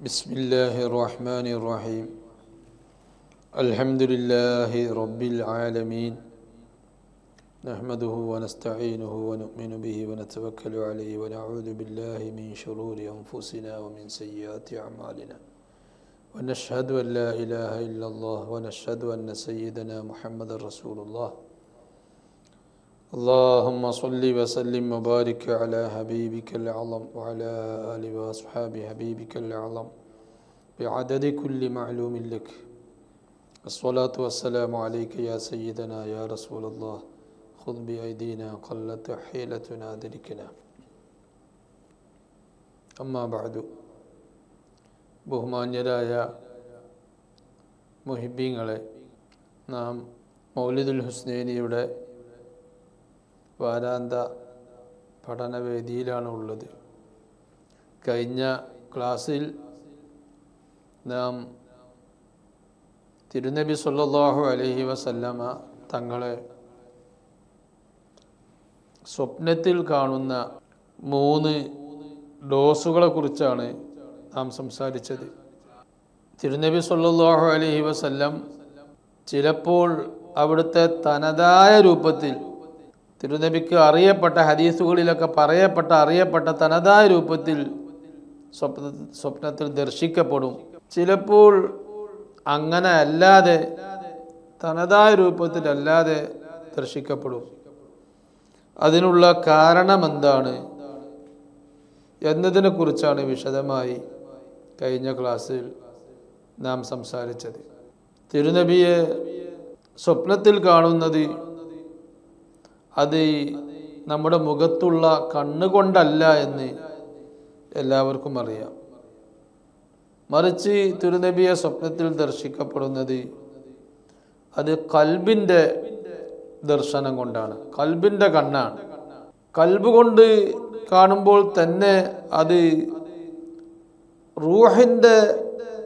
بسم الله الرحمن الرحيم الحمد لله رب العالمين نحمده ونستعينه ونؤمن به ونتوكل عليه ونعوذ بالله من شرور أنفسنا ومن سيئات أعمالنا ونشهد أن لا إله إلا الله ونشهد أن سيدنا محمد رسول الله اللهم صل وسلم وبارك على حبيبك الأعظم وعلى آله وأصحاب حبيبك الأعظم بعدد كل معلوم لك الصلاة والسلام عليك يا سيدنا يا رسول الله خذ بأيدينا قلت حيلتنا أدركنا أما بعد ബഹുമാന്യരായ മുഹിബ്ബീങ്ങളെ, നാം മൗലിദുൽ ഹുസ്നൈനിയുടെ വാരാന്ത പഠനവേദിയിലാണ് ഉള്ളത്. കഴിഞ്ഞ ക്ലാസ്സിൽ നാം തിരുനബി സല്ലല്ലാഹു അലൈഹി വസല്ലമ തങ്ങളെ സ്വപ്നത്തിൽ കാണുന്ന 3 ഡോസുകളെ കുറിച്ചാണ് നാം സംസാരിച്ചത്. തിരുനബി സല്ലല്ലാഹു അലൈഹി വസല്ലം ചിലപ്പോൾ അവിടുത്തെ തനതായ രൂപത്തിൽ, തിരുനബിക്ക് അറിയപ്പെട്ട ഹദീസുകളിലൊക്കെ അറിയപ്പെട്ട തനതായ രൂപത്തിൽ സ്വപ്നത്തിൽ ദർശിക്കപ്പെടും. ചിലപ്പോൾ അങ്ങനെ അല്ലാതെ, തനതായ രൂപത്തിലല്ലാതെ ദർശിക്കപ്പെടും. അതിനുള്ള കാരണമെന്താണ് എന്നതിനെക്കുറിച്ചാണ് വിശദമായി കഴിഞ്ഞ ക്ലാസ്സിൽ നാം സംസാരിച്ചത്. തിരുനബിയെ സ്വപ്നത്തിൽ കാണുന്നത് അത് നമ്മുടെ മുഖത്തുള്ള കണ്ണുകൊണ്ടല്ല എന്ന് എല്ലാവർക്കും അറിയാം. മറിച്ച് തിരുനബിയെ സ്വപ്നത്തിൽ ദർശിക്കപ്പെടുന്നത് അത് ഖൽബിൻ്റെ ദർശനം കൊണ്ടാണ്, ഖൽബിൻ്റെ കണ്ണാണ്. ഖൽബ് കൊണ്ട് കാണുമ്പോൾ തന്നെ അത് റൂഹിൻ്റെ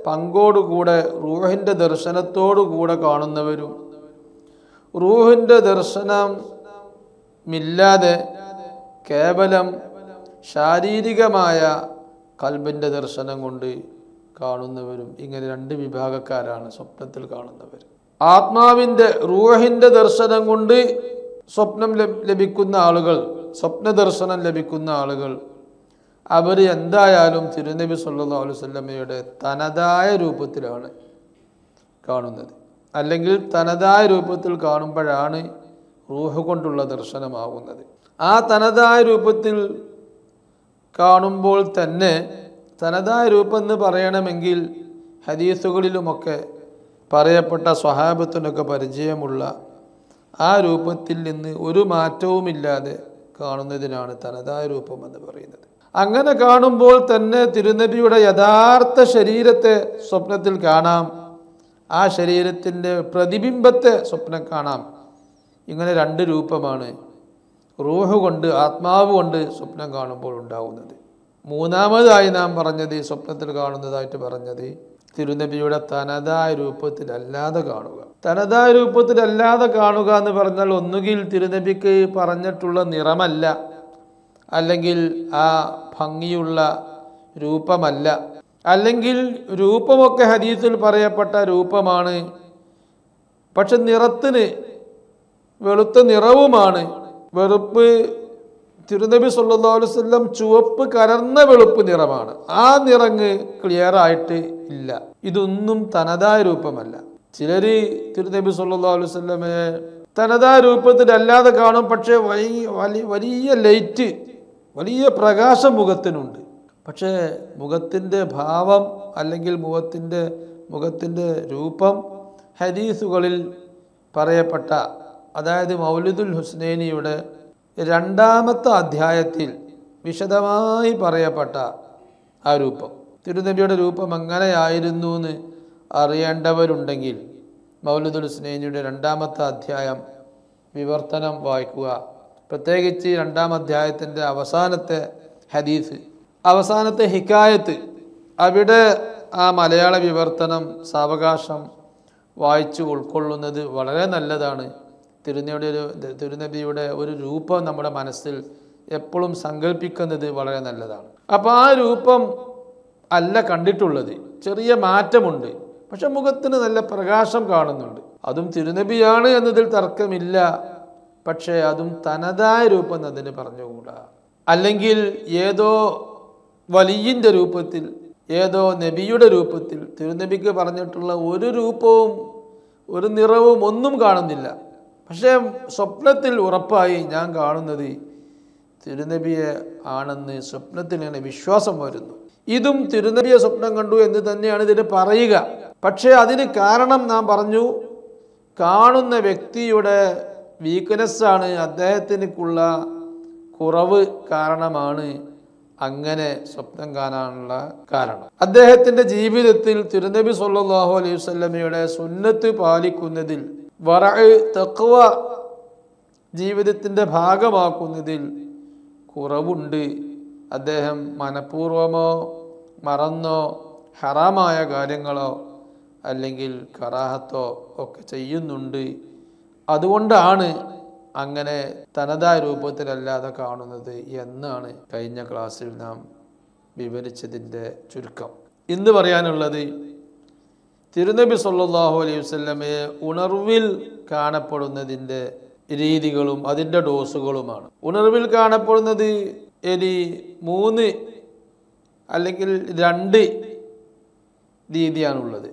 പങ്കോടുകൂടെ, റൂഹിൻ്റെ ദർശനത്തോടുകൂടെ കാണുന്നവരും, റൂഹിൻ്റെ ദർശനമില്ലാതെ കേവലം ശാരീരികമായ ഖൽബിൻ്റെ ദർശനം കൊണ്ട് കാണുന്നവരും, ഇങ്ങനെ 2 വിഭാഗക്കാരാണ് സ്വപ്നത്തിൽ കാണുന്നവർ. ആത്മാവിൻ്റെ, റൂഹിൻ്റെ ദർശനം കൊണ്ട് സ്വപ്നം ലഭിക്കുന്ന ആളുകൾ, സ്വപ്ന ദർശനം ലഭിക്കുന്ന ആളുകൾ, അവർ എന്തായാലും തിരുനബി സല്ലല്ലാഹു അലൈഹി വസല്ലമയുടെ തനതായ രൂപത്തിലാണ് കാണുന്നത്. അല്ലെങ്കിൽ തനതായ രൂപത്തിൽ കാണുമ്പോഴാണ് റൂഹ് കൊണ്ടുള്ള ദർശനമാകുന്നത്. ആ തനതായ രൂപത്തിൽ കാണുമ്പോൾ തന്നെ, തനതായ രൂപം എന്ന് പറയണമെങ്കിൽ ഹദീസുകളിലുമൊക്കെ പറയപ്പെട്ട സ്വഹാബത്തിനൊക്കെ പരിചയമുള്ള ആ രൂപത്തിൽ നിന്ന് ഒരു മാറ്റവുമില്ലാതെ കാണുന്നതിനാണ് തനതായ രൂപം എന്ന് പറയുന്നത്. അങ്ങനെ കാണുമ്പോൾ തന്നെ തിരുനബിയുടെ യഥാർത്ഥ ശരീരത്തെ സ്വപ്നത്തിൽ കാണാം, ആ ശരീരത്തിൻ്റെ പ്രതിബിംബത്തെ സ്വപ്നം കാണാം. ഇങ്ങനെ 2 രൂപമാണ് റൂഹ് കൊണ്ട്, ആത്മാവ് കൊണ്ട് സ്വപ്നം കാണുമ്പോൾ ഉണ്ടാവുന്നത്. മൂന്നാമതായി നാം പറഞ്ഞത്, സ്വപ്നത്തിൽ കാണുന്നതായിട്ട് പറഞ്ഞത്, തിരുനബിയുടെ തനതായ രൂപത്തിലല്ലാതെ കാണുക. തനതായ രൂപത്തിലല്ലാതെ കാണുക എന്ന് പറഞ്ഞാൽ ഒന്നുകിൽ തിരുനബിക്ക് പറഞ്ഞിട്ടുള്ള നിറമല്ല, അല്ലെങ്കിൽ ആ ഭംഗിയുള്ള രൂപമല്ല, അല്ലെങ്കിൽ രൂപമൊക്കെ ഹദീസിൽ പറയപ്പെട്ട രൂപമാണ്, പക്ഷെ നിറത്തിന് വെളുത്ത നിറവുമാണ്. വെളുപ്പ്, തിരുനബി സല്ലല്ലാഹു അലൈഹി വസല്ലം ചുവപ്പ് കലർന്ന വെളുപ്പ് നിറമാണ്. ആ നിറങ്ങ് ക്ലിയർ ആയിട്ട് ഇല്ല. ഇതൊന്നും തനതായ രൂപമല്ല. ചിലർ തിരുനബി സല്ലല്ലാഹു അലൈഹി വസല്ലമയെ തനതായ രൂപത്തിലല്ലാതെ കാണും, പക്ഷേ വലിയ ലൈറ്റ്, വലിയ പ്രകാശം മുഖത്തിനുണ്ട്. പക്ഷേ മുഖത്തിൻ്റെ ഭാവം അല്ലെങ്കിൽ മുഖത്തിൻ്റെ രൂപം ഹദീസുകളിൽ പറയപ്പെട്ട, അതായത് മൗലിദുൽ ഹുസ്നൈനിയുടെ 2ാമത്തെ അധ്യായത്തിൽ വിശദമായി പറയപ്പെട്ട ആ രൂപം, തിരുനബിയുടെ രൂപം എങ്ങനെയായിരുന്നു എന്ന് അറിയേണ്ടവരുണ്ടെങ്കിൽ മൗലിദുൽ ഹുസ്നൈനിയുടെ 2ാമത്തെ അധ്യായം വിവർത്തനം വായിക്കുക. പ്രത്യേകിച്ച് 2ാം അധ്യായത്തിൻ്റെ അവസാനത്തെ ഹദീസ്, അവസാനത്തെ ഹിക്കായത്ത്, അവിടെ ആ മലയാള വിവർത്തനം സാവകാശം വായിച്ച് ഉൾക്കൊള്ളുന്നത് വളരെ നല്ലതാണ്. തിരുനബിയുടെ ഒരു രൂപം നമ്മുടെ മനസ്സിൽ എപ്പോഴും സങ്കല്പിക്കുന്നത് വളരെ നല്ലതാണ്. അപ്പോൾ ആ രൂപം അല്ല കണ്ടിട്ടുള്ളത്. ചെറിയ മാറ്റമുണ്ട്, പക്ഷെ മുഖത്തിന് നല്ല പ്രകാശം കാണുന്നുണ്ട്. അതും തിരുനബിയാണ് എന്നതിൽ തർക്കമില്ല. പക്ഷേ അതും തനതായ രൂപം അതിന് പറഞ്ഞുകൂടാ. അല്ലെങ്കിൽ ഏതോ വലിയൻ്റെ രൂപത്തിൽ, ഏതോ നബിയുടെ രൂപത്തിൽ തിരുനബിക്ക് പറഞ്ഞിട്ടുള്ള ഒരു രൂപവും ഒരു നിറവും ഒന്നും കാണുന്നില്ല. പക്ഷേ സ്വപ്നത്തിൽ ഉറപ്പായി ഞാൻ കാണുന്നത് തിരുനബിയെ ആണെന്ന് സ്വപ്നത്തിൽ ഇങ്ങനെ വിശ്വാസം വരുന്നു. ഇതും തിരുനബിയെ സ്വപ്നം കണ്ടു എന്ന് തന്നെയാണ് ഇതിന് പറയുക. പക്ഷേ അതിന് കാരണം നാം പറഞ്ഞു, കാണുന്ന വ്യക്തിയുടെ വീക്ക്നെസ്സാണ്, അദ്ദേഹത്തിനുള്ള കുറവ് കാരണമാണ് അങ്ങനെ സ്വപ്നം കാണാനുള്ള കാരണം. അദ്ദേഹത്തിൻ്റെ ജീവിതത്തിൽ തിരുനബി സല്ലല്ലാഹു അലൈഹി വസല്ലമയുടെ സുന്നത്ത് പാലിക്കുന്നതിൽ, വറഅ് തഖ്വ ജീവിതത്തിൻ്റെ ഭാഗമാക്കുന്നതിൽ കുറവുണ്ട്. അദ്ദേഹം മനഃപൂർവമോ മറന്നോ ഹറാമായ കാര്യങ്ങളോ അല്ലെങ്കിൽ കറാഹത്തോ ഒക്കെ ചെയ്യുന്നുണ്ട്. അതുകൊണ്ടാണ് അങ്ങനെ തനതായ രൂപത്തിലല്ലാതെ കാണുന്നത് എന്നാണ് കഴിഞ്ഞ ക്ലാസ്സിൽ നാം വിവരിച്ചതിൻ്റെ ചുരുക്കം. ഇന്ന് പറയാനുള്ളത് തിരുനബി സല്ലല്ലാഹു അലൈഹി വസല്ലമയെ ഉണർവിൽ കാണപ്പെടുന്നതിൻ്റെ രീതികളും അതിൻ്റെ ഡോസുകളുമാണ്. ഉണർവിൽ കാണപ്പെടുന്നത് ഇനി 3 അല്ലെങ്കിൽ 2 രീതിയാണുള്ളത്.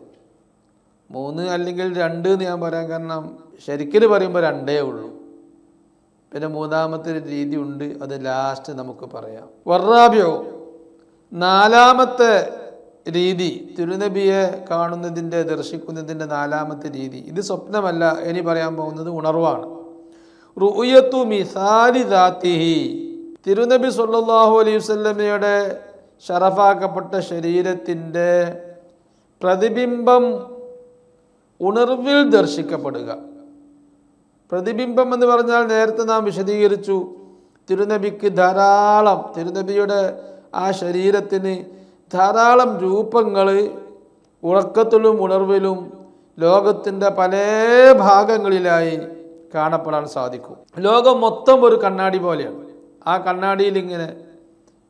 3 അല്ലെങ്കിൽ 2 എന്ന് ഞാൻ പറയാൻ കാരണം ശരിക്കും പറയുമ്പോൾ 2 ഉള്ളൂ. പിന്നെ 3ാമത്തെ രീതി ഉണ്ട്, അത് ലാസ്റ്റ് നമുക്ക് പറയാം. വറാബിയോ 4ാമത്തെ രീതി, തിരുനബിയെ കാണുന്നതിൻ്റെ ദർശിക്കുന്നതിൻ്റെ 4ാമത്തെ രീതി. ഇത് സ്വപ്നമല്ല, ഇനി പറയാൻ പോകുന്നത് ഉണർവാണ്. റുഅയത്തു മിസാലി ദാത്തിഹി, തിരുനബി സല്ലല്ലാഹു അലൈഹി വസല്ലമയുടെ ശറഫാക്കപ്പെട്ട ശരീരത്തിൻ്റെ പ്രതിബിംബം ഉണർവിൽ ദർശിക്കപ്പെടുക. പ്രതിബിംബം എന്ന് പറഞ്ഞാൽ നേരത്തെ നാം വിശദീകരിച്ചു, തിരുനബിക്ക് ധാരാളം, തിരുനബിയുടെ ആ ശരീരത്തിന് ധാരാളം രൂപങ്ങൾ ഉറക്കത്തിലും ഉണർവിലും ലോകത്തിൻ്റെ പല ഭാഗങ്ങളിലായി കാണപ്പെടാൻ സാധിക്കും. ലോകം മൊത്തം ഒരു കണ്ണാടി പോലെയാണ്. ആ കണ്ണാടിയിൽ ഇങ്ങനെ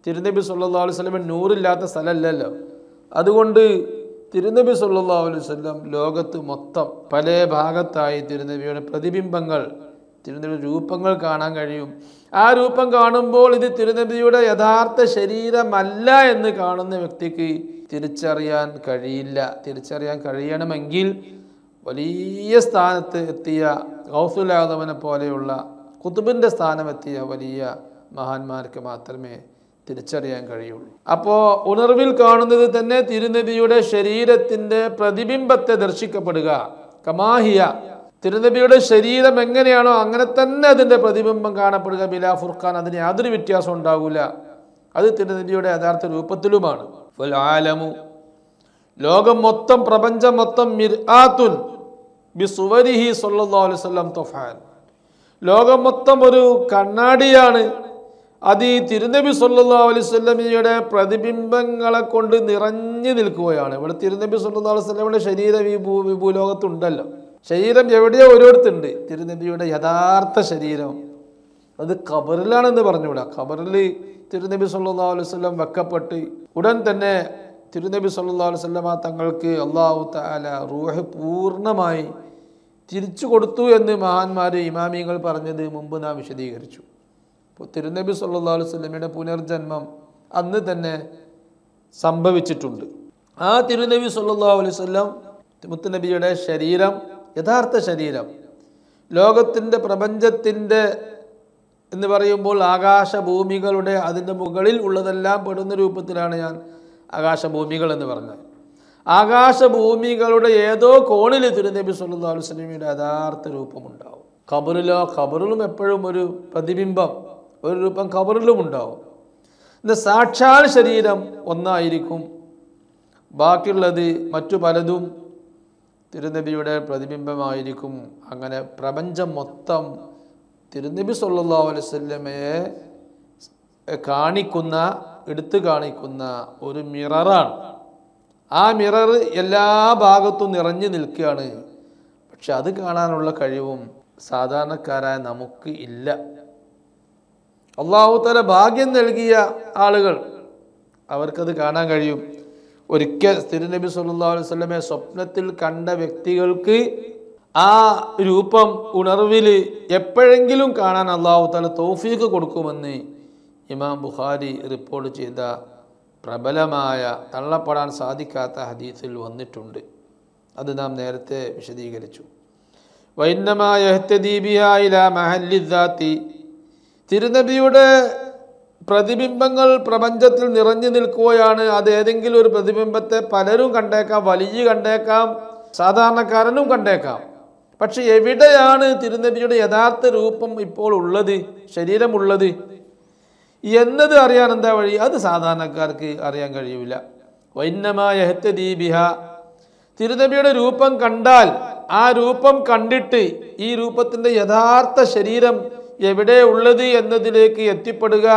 തിരുനബി സല്ലല്ലാഹു അലൈഹി വസല്ലം നൂറില്ലാത്ത സ്ഥലമല്ലല്ലോ. അതുകൊണ്ട് തിരുനബി സല്ലല്ലാഹു അലൈഹി വസല്ലം ലോകത്ത് മൊത്തം പല ഭാഗത്തായി തിരുനബിയുടെ പ്രതിബിംബങ്ങൾ, തിരുനബിയുടെ രൂപങ്ങൾ കാണാൻ കഴിയും. ആ രൂപം കാണുമ്പോൾ ഇത് തിരുനബിയുടെ യഥാർത്ഥ ശരീരമല്ല എന്ന് കാണുന്ന വ്യക്തിക്ക് തിരിച്ചറിയാൻ കഴിയില്ല. തിരിച്ചറിയാൻ കഴിയണമെങ്കിൽ വലിയ സ്ഥാനത്ത് എത്തിയ ഗൗസുൽ ആദമിനെ പോലെയുള്ള ഖുതുബിൻ്റെ സ്ഥാനമെത്തിയ വലിയ മഹാന്മാർക്ക് മാത്രമേ തിരിച്ചറിയാൻ കഴിയുള്ളൂ. അപ്പോൾ ഉണർവിൽ കാണുന്നത് തന്നെ തിരുനബിയുടെ ശരീരത്തിൻ്റെ പ്രതിബിംബത്തെ ദർശിക്കപ്പെടുക. കമാഹിയ, തിരുനബിയുടെ ശരീരം എങ്ങനെയാണോ അങ്ങനെ തന്നെ അതിൻ്റെ പ്രതിബിംബം കാണപ്പെടുക. ബിലാ ഫുർഖാൻ, അതിന് യാതൊരു വ്യത്യാസം ഉണ്ടാകില്ല. അത് തിരുനബിയുടെ യഥാർത്ഥ രൂപത്തിലുമാണ്. വൽ ആലമു, ലോകം മൊത്തം, പ്രപഞ്ചം മൊത്തം, മിർആത്തുൻ ബിസുവരിഹി സല്ലല്ലാഹു അലൈഹി വസല്ലം തുഫാൻ, ലോകം മൊത്തം ഒരു കണ്ണാടിയാണ്. അത് ഈ തിരുനബി സല്ലല്ലാഹു അലൈഹി വസല്ലമയുടെ പ്രതിബിംബങ്ങളെ കൊണ്ട് നിറഞ്ഞു നിൽക്കുകയാണ്. ഇവിടെ തിരുനബി സല്ലല്ലാഹു അലൈഹി വസല്ലമയുടെ ശരീരം ഈ ഭൂലോകത്തുണ്ടല്ലോ. ശരീരം എവിടെയോ ഓരോരുത്തുണ്ട്. തിരുനബിയുടെ യഥാർത്ഥ ശരീരം അത് ഖബറിലാണെന്ന് പറഞ്ഞുകൂടാ. ഖബറിൽ തിരുനബി സല്ലല്ലാഹു അലൈഹി വസല്ലം വെക്കപ്പെട്ട് ഉടൻ തന്നെ തിരുനബി സല്ലല്ലാഹു അലൈഹി വസല്ലമ തങ്ങൾക്ക് അല്ലാഹു തആല റൂഹ് പൂർണ്ണമായി തിരിച്ചു കൊടുത്തു എന്ന് മഹാന്മാർ ഇമാമിങ്ങൾ പറഞ്ഞത് മുമ്പ് നാം വിശദീകരിച്ചു. അപ്പോൾ തിരുനബി സല്ലല്ലാഹു അലൈഹി വസല്ലമയുടെ പുനർജന്മം അന്ന് തന്നെ സംഭവിച്ചിട്ടുണ്ട്. ആ തിരുനബി സല്ലല്ലാഹു അലൈഹി വസല്ലം മുത്തുനബിയുടെ ശരീരം, യഥാർത്ഥ ശരീരം, ലോകത്തിൻ്റെ പ്രപഞ്ചത്തിൻ്റെ എന്ന് പറയുമ്പോൾ ആകാശഭൂമികളുടെ അതിൻ്റെ മുകളിൽ ഉള്ളതെല്ലാം പെടുന്ന രൂപത്തിലാണ് ഞാൻ ആകാശഭൂമികൾ എന്ന് പറഞ്ഞത്. ആകാശഭൂമികളുടെ ഏതോ കോണിൽ തിരുനബി സല്ലല്ലാഹു അലൈഹി വസല്ലമയുടെ യഥാർത്ഥ രൂപമുണ്ടാവും. ഖബറിലും എപ്പോഴും ഒരു പ്രതിബിംബം, ഒരു രൂപം ഖബറിലും ഉണ്ടാവും. ഇന്ന് സാക്ഷാൽ ശരീരം ഒന്നായിരിക്കും, ബാക്കിയുള്ളത് മറ്റു പലതും തിരുനബിയുടെ പ്രതിബിംബമായിരിക്കും. അങ്ങനെ പ്രപഞ്ചം മൊത്തം തിരുനബി സല്ലല്ലാഹു അലൈഹി വസല്ലമയെ എടുത്തു കാണിക്കുന്ന ഒരു മിററാണ്. ആ മിറർ എല്ലാ ഭാഗത്തും നിറഞ്ഞു നിൽക്കുകയാണ്. പക്ഷെ അത് കാണാനുള്ള കഴിവും സാധാരണക്കാരായ നമുക്ക് ഇല്ല. അല്ലാഹു തആല ഭാഗ്യം നൽകിയ ആളുകൾ അവർക്കത് കാണാൻ കഴിയും. ഒരിക്കൽ തിരുനബി സല്ലല്ലാഹു അലൈഹി വസല്ലമയെ സ്വപ്നത്തിൽ കണ്ട വ്യക്തികൾക്ക് ആ രൂപം ഉണർവിൽ എപ്പോഴെങ്കിലും കാണാൻ അല്ലാഹു തആല തൗഫീഖ് കൊടുക്കുമെന്ന് ഇമാം ബുഖാരി റിപ്പോർട്ട് ചെയ്ത പ്രബലമായ തള്ളപ്പെടാൻ സാധിക്കാത്ത ഹദീസിൽ വന്നിട്ടുണ്ട്. അത് നാം നേരത്തെ വിശദീകരിച്ചു. വഇന്നമാ യഹ്തദീ ബിഹാ ഇലാ മഹല്ലി ദാത്തി, തിരുനബിയുടെ പ്രതിബിംബങ്ങൾ പ്രപഞ്ചത്തിൽ നിറഞ്ഞു നിൽക്കുകയാണ്. അത് ഏതെങ്കിലും ഒരു പ്രതിബിംബത്തെ പലരും കണ്ടേക്കാം, വലിയ കണ്ടേക്കാം, സാധാരണക്കാരനും കണ്ടേക്കാം. പക്ഷെ എവിടെയാണ് തിരുനബിയുടെ യഥാർത്ഥ രൂപം ഇപ്പോൾ ഉള്ളത്, ശരീരമുള്ളത് എന്നത് അറിയാൻ എന്താ വഴി? അത് സാധാരണക്കാർക്ക് അറിയാൻ കഴിയില്ല. വഇന്നമാ യഹ്തദീ ബിഹാ, തിരുനബിയുടെ രൂപം കണ്ടാൽ ആ രൂപം കണ്ടിട്ട് ഈ രൂപത്തിൻ്റെ യഥാർത്ഥ ശരീരം എവിടെ ഉള്ളത് എന്നതിലേക്ക് എത്തിപ്പെടുക,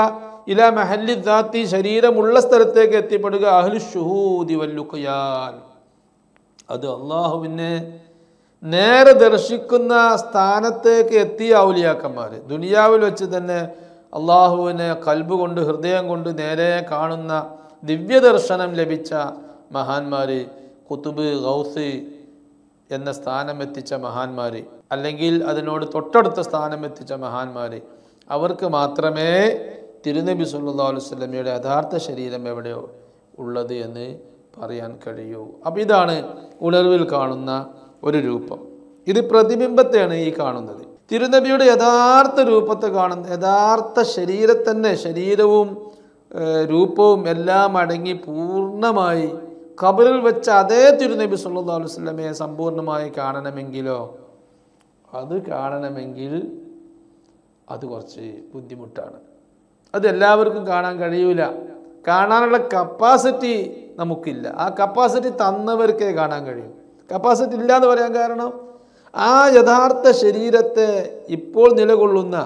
ഇലാ മഹല്ലി ദാത്തി, ശരീരമുള്ള സ്ഥലത്തേക്ക് എത്തിപ്പെടുക, അഹ്ലു ശുഹൂദി വല്ലുഖയാൻ, അത് അള്ളാഹുവിനെ നേരെ ദർശിക്കുന്ന സ്ഥാനത്തേക്ക് എത്തിയ ഔലിയാക്കന്മാർ, ദുനിയാവിൽ വെച്ച് തന്നെ അള്ളാഹുവിനെ കൽബ് കൊണ്ട് ഹൃദയം കൊണ്ട് നേരെ കാണുന്ന ദിവ്യദർശനം ലഭിച്ച മഹാന്മാർ, ഖുതുബ് ഗൗസ് എന്ന സ്ഥാനം എത്തിച്ച മഹാന്മാർ, അല്ലെങ്കിൽ അതിനോട് തൊട്ടടുത്ത സ്ഥാനം എത്തിച്ച മഹാന്മാർ, അവർക്ക് മാത്രമേ തിരുനബി സല്ലല്ലാഹു അലൈഹി വസല്ലമയുടെ യഥാർത്ഥ ശരീരം എവിടെയോ ഉള്ളത് എന്ന് പറയാൻ കഴിയൂ. അപ്പം ഇതാണ് ഉണർവിൽ കാണുന്ന ഒരു രൂപം. ഇത് പ്രതിബിംബത്തെയാണ് ഈ കാണുന്നത്. തിരുനബിയുടെ യഥാർത്ഥ രൂപത്തെ കാണുന്ന, യഥാർത്ഥ ശരീരത്തന്നെ, ശരീരവും രൂപവും എല്ലാം അടങ്ങി പൂർണ്ണമായി ഖബറിൽ വെച്ച അതേ തിരുനബി സല്ലല്ലാഹു അലൈഹി വസല്ലമയെ സമ്പൂർണ്ണമായി കാണണമെങ്കിലോ, അത് കാണണമെങ്കിൽ അത് കുറച്ച് ബുദ്ധിമുട്ടാണ്. അത് എല്ലാവർക്കും കാണാൻ കഴിയൂല. കാണാനുള്ള കപ്പാസിറ്റി നമുക്കില്ല. ആ കപ്പാസിറ്റി തന്നവർക്കേ കാണാൻ കഴിയും. കപ്പാസിറ്റി ഇല്ല എന്ന് പറയാൻ കാരണം, ആ യഥാർത്ഥ ശരീരത്തെ ഇപ്പോൾ നിലകൊള്ളുന്ന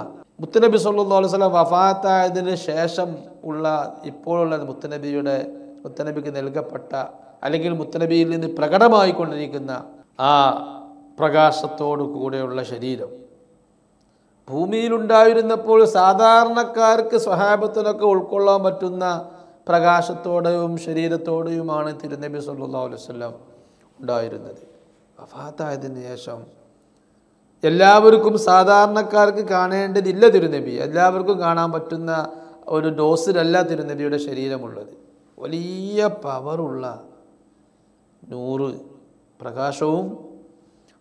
മുത്തുനബി സല്ലല്ലാഹു അലൈഹി വസല്ലം വഫാത്തായതിന് ശേഷം ഉള്ള ഇപ്പോഴുള്ള മുത്തുനബിക്ക് നൽകപ്പെട്ട, അല്ലെങ്കിൽ മുത്തുനബിയിൽ നിന്ന് പ്രകടമായിക്കൊണ്ടിരിക്കുന്ന ആ പ്രകാശത്തോടു കൂടെയുള്ള ശരീരം ഭൂമിയിലുണ്ടായിരുന്നപ്പോൾ സാധാരണക്കാർക്ക് സ്വഹാബത്തിനൊക്കെ ഉൾക്കൊള്ളാൻ പറ്റുന്ന പ്രകാശത്തോടെയും ശരീരത്തോടെയുമാണ് തിരുനബി സല്ലല്ലാഹു അലൈഹി വസല്ലം ഉണ്ടായിരുന്നത്. വഫാത്തായതിനു ശേഷം എല്ലാവർക്കും, സാധാരണക്കാർക്ക് കാണേണ്ടതില്ല തിരുനബി, എല്ലാവർക്കും കാണാൻ പറ്റുന്ന ഒരു ഡോസിലല്ല തിരുനബിയുടെ ശരീരമുള്ളത്. വലിയ പവറുള്ള നൂറ് പ്രകാശവും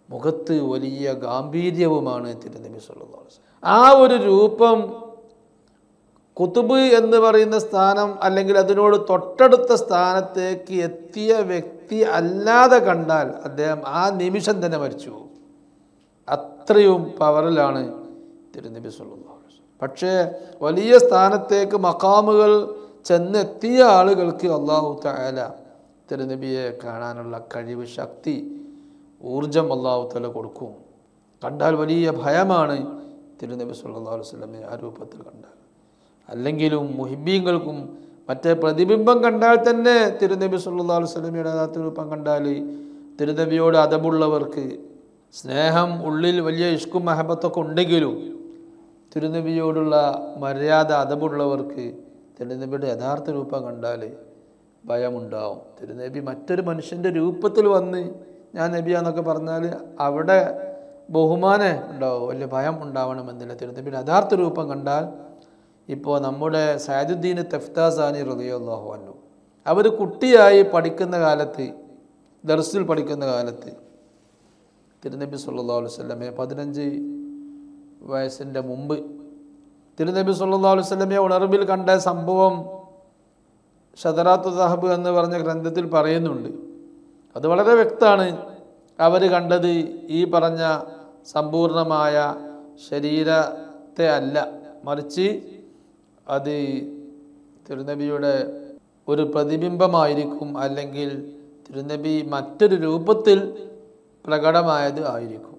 മുഖത്ത് വലിയ ഗാംഭീര്യവുമാണ് തിരുനബി സല്ലല്ലാഹു അലൈഹി വസല്ലം. ആ ഒരു രൂപം ഖുതുബ് എന്ന് പറയുന്ന സ്ഥാനം, അല്ലെങ്കിൽ അതിനോട് തൊട്ടടുത്ത സ്ഥാനത്തേക്ക് എത്തിയ വ്യക്തി അല്ലാതെ കണ്ടാൽ അദ്ദേഹം ആ നിമിഷം തന്നെ മരിച്ചു പോകും. അത്രയും പവറിലാണ് തിരുനബി സല്ലല്ലാഹു അലൈഹി വസല്ലം. പക്ഷേ വലിയ സ്ഥാനത്തേക്ക് മഖാമുകൾ ചെന്നെത്തിയ ആളുകൾക്ക് അല്ലാഹു തആല തിരുനബിയെ കാണാനുള്ള കഴിവ്, ശക്തി, ഊർജം അല്ലാഹു തആല കൊടുക്കും. കണ്ടാൽ വലിയ ഭയമാണ് തിരുനബി സല്ലല്ലാഹു അലൈഹി വസല്ലമയെ ആ രൂപത്തിൽ കണ്ടാൽ. അല്ലെങ്കിലും മുഹിബ്ബീങ്ങൾക്കും മറ്റേ പ്രതിബിംബം കണ്ടാൽ തന്നെ തിരുനബി സല്ലല്ലാഹു അലൈഹി വസല്ലമയുടെ യഥാർത്ഥ രൂപം കണ്ടാൽ തിരുനബിയോട് അദബുള്ളവർക്ക്, സ്നേഹം ഉള്ളിൽ വലിയ ഇഷ്കും മഹബത്തൊക്കെ ഉണ്ടെങ്കിലും തിരുനബിയോടുള്ള മര്യാദ, അദബുള്ളവർക്ക് തിരുനബിയുടെ യഥാർത്ഥ രൂപം കണ്ടാൽ ഭയമുണ്ടാവും. തിരുനബി മറ്റൊരു മനുഷ്യൻ്റെ രൂപത്തിൽ വന്ന് ഞാൻ നബിയാന്നൊക്കെ പറഞ്ഞാൽ അവിടെ ബഹുമാനം ഉണ്ടാവും, വലിയ ഭയം ഉണ്ടാവണമെന്നില്ല. തിരുനബിയുടെ യഥാർത്ഥ രൂപം കണ്ടാൽ, ഇപ്പോൾ നമ്മുടെ സഅദുദ്ദീൻ തഫ്താസാനി റളിയല്ലാഹു അൻഹു, അവർ കുട്ടിയായി പഠിക്കുന്ന കാലത്ത്, ദർസിൽ പഠിക്കുന്ന കാലത്ത് തിരുനബി സല്ലല്ലാഹു അലൈഹി വസല്ലമയെ 15 വയസ്സിൻ്റെ മുമ്പ് തിരുനബി സല്ലല്ലാഹു അലൈഹി വസല്ലമയെ ഉണർവിൽ കണ്ട സംഭവം ഷദറാത്തു ദഹബ് എന്ന് പറഞ്ഞ ഗ്രന്ഥത്തിൽ പറയുന്നുണ്ട്. അത് വളരെ വ്യക്തമാണ്. അവർ കണ്ടത് ഈ പറഞ്ഞ സമ്പൂർണമായ ശരീരത്തെ അല്ല, മറിച്ച് അത് തിരുനബിയുടെ ഒരു പ്രതിബിംബമായിരിക്കും, അല്ലെങ്കിൽ തിരുനബി മറ്റൊരു രൂപത്തിൽ പ്രകടമായത് ആയിരിക്കും.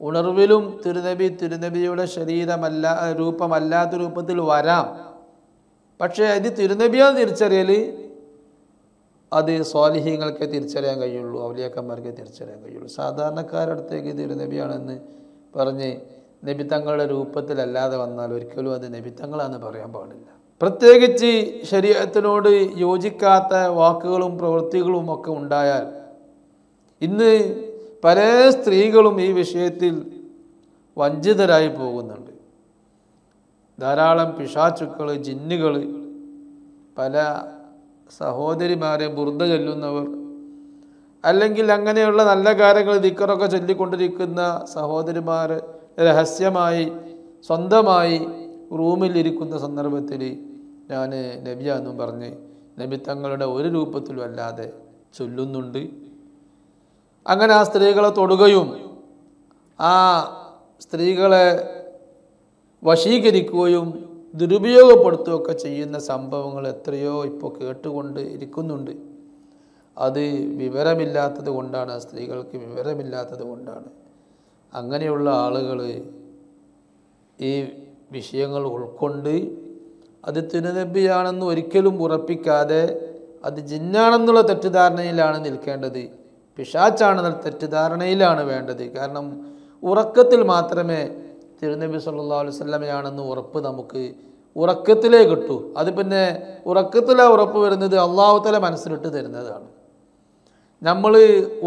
ഉണർവിലും തിരുനബിയുടെ ശരീരമല്ല, രൂപമല്ലാത്ത രൂപത്തിൽ വരാം. പക്ഷേ ഇത് തിരുനബിയാന്ന് തിരിച്ചറിയൽ അത് സ്വാലിഹീങ്ങൾക്ക് തിരിച്ചറിയാൻ കഴിയുള്ളൂ, ഔലിയാക്കന്മാർക്ക് തിരിച്ചറിയാൻ കഴിയുള്ളൂ. സാധാരണക്കാരുടെ അടുത്തേക്ക് തിരുനബിയാണെന്ന് പറഞ്ഞ് നബി തങ്ങളുടെ രൂപത്തിലല്ലാതെ വന്നാൽ ഒരിക്കലും അത് നബി തങ്ങളാണെന്ന് പറയാൻ പാടില്ല. പ്രത്യേകിച്ച് ശരീഅത്തിനോട് യോജിക്കാത്ത വാക്കുകളും പ്രവൃത്തികളും ഒക്കെ ഉണ്ടായാൽ ഇന്ന് പല സ്ത്രീകളും ഈ വിഷയത്തിൽ വഞ്ചിതരായി പോകുന്നുണ്ട്. ധാരാളം പിശാചുക്കൾ, ജിന്നുകൾ, പല സഹോദരിമാരെ ബുർദ ചൊല്ലുന്നവർ, അല്ലെങ്കിൽ അങ്ങനെയുള്ള നല്ല കാര്യങ്ങൾ ദിക്റൊക്കെ ചൊല്ലിക്കൊണ്ടിരിക്കുന്ന സഹോദരിമാർ രഹസ്യമായി സ്വന്തമായി റൂമിലിരിക്കുന്ന സന്ദർഭത്തിൽ ഞാൻ നബിയാന്നും പറഞ്ഞ് നബി തങ്ങളുടെ ഒരു രൂപത്തിലും അല്ലാതെ ചൊല്ലുന്നുണ്ട്. അങ്ങനെ ആ സ്ത്രീകളെ തൊടുകയും ആ സ്ത്രീകളെ വശീകരിക്കുകയും ദുരുപയോഗപ്പെടുത്തുകയൊക്കെ ചെയ്യുന്ന സംഭവങ്ങൾ എത്രയോ ഇപ്പോൾ കേട്ടുകൊണ്ട് ഇരിക്കുന്നുണ്ട്. അത് വിവരമില്ലാത്തത് കൊണ്ടാണ്, സ്ത്രീകൾക്ക് വിവരമില്ലാത്തത് കൊണ്ടാണ്. അങ്ങനെയുള്ള ആളുകൾ ഈ വിഷയങ്ങൾ ഉൾക്കൊണ്ട് അത് തിരുനബിയാണെന്ന് ഒരിക്കലും ഉറപ്പിക്കാതെ അത് ജിന്നാണെന്നുള്ള തെറ്റിദ്ധാരണയിലാണ് നിൽക്കേണ്ടത്, പിശാച്ചാണെന്ന തെറ്റിദ്ധാരണയിലാണ് വേണ്ടത്. കാരണം ഉറക്കത്തിൽ മാത്രമേ തിരുനബി സല്ലല്ലാഹു അലൈഹി വസല്ലമയാണെന്ന് ഉറപ്പ് നമുക്ക് ഉറക്കത്തിലേ കിട്ടൂ. അത് പിന്നെ ഉറക്കത്തിലെ ഉറപ്പ് വരുന്നത് അല്ലാഹു തആല മനസ്സിലിട്ട് തരുന്നതാണ്. നമ്മൾ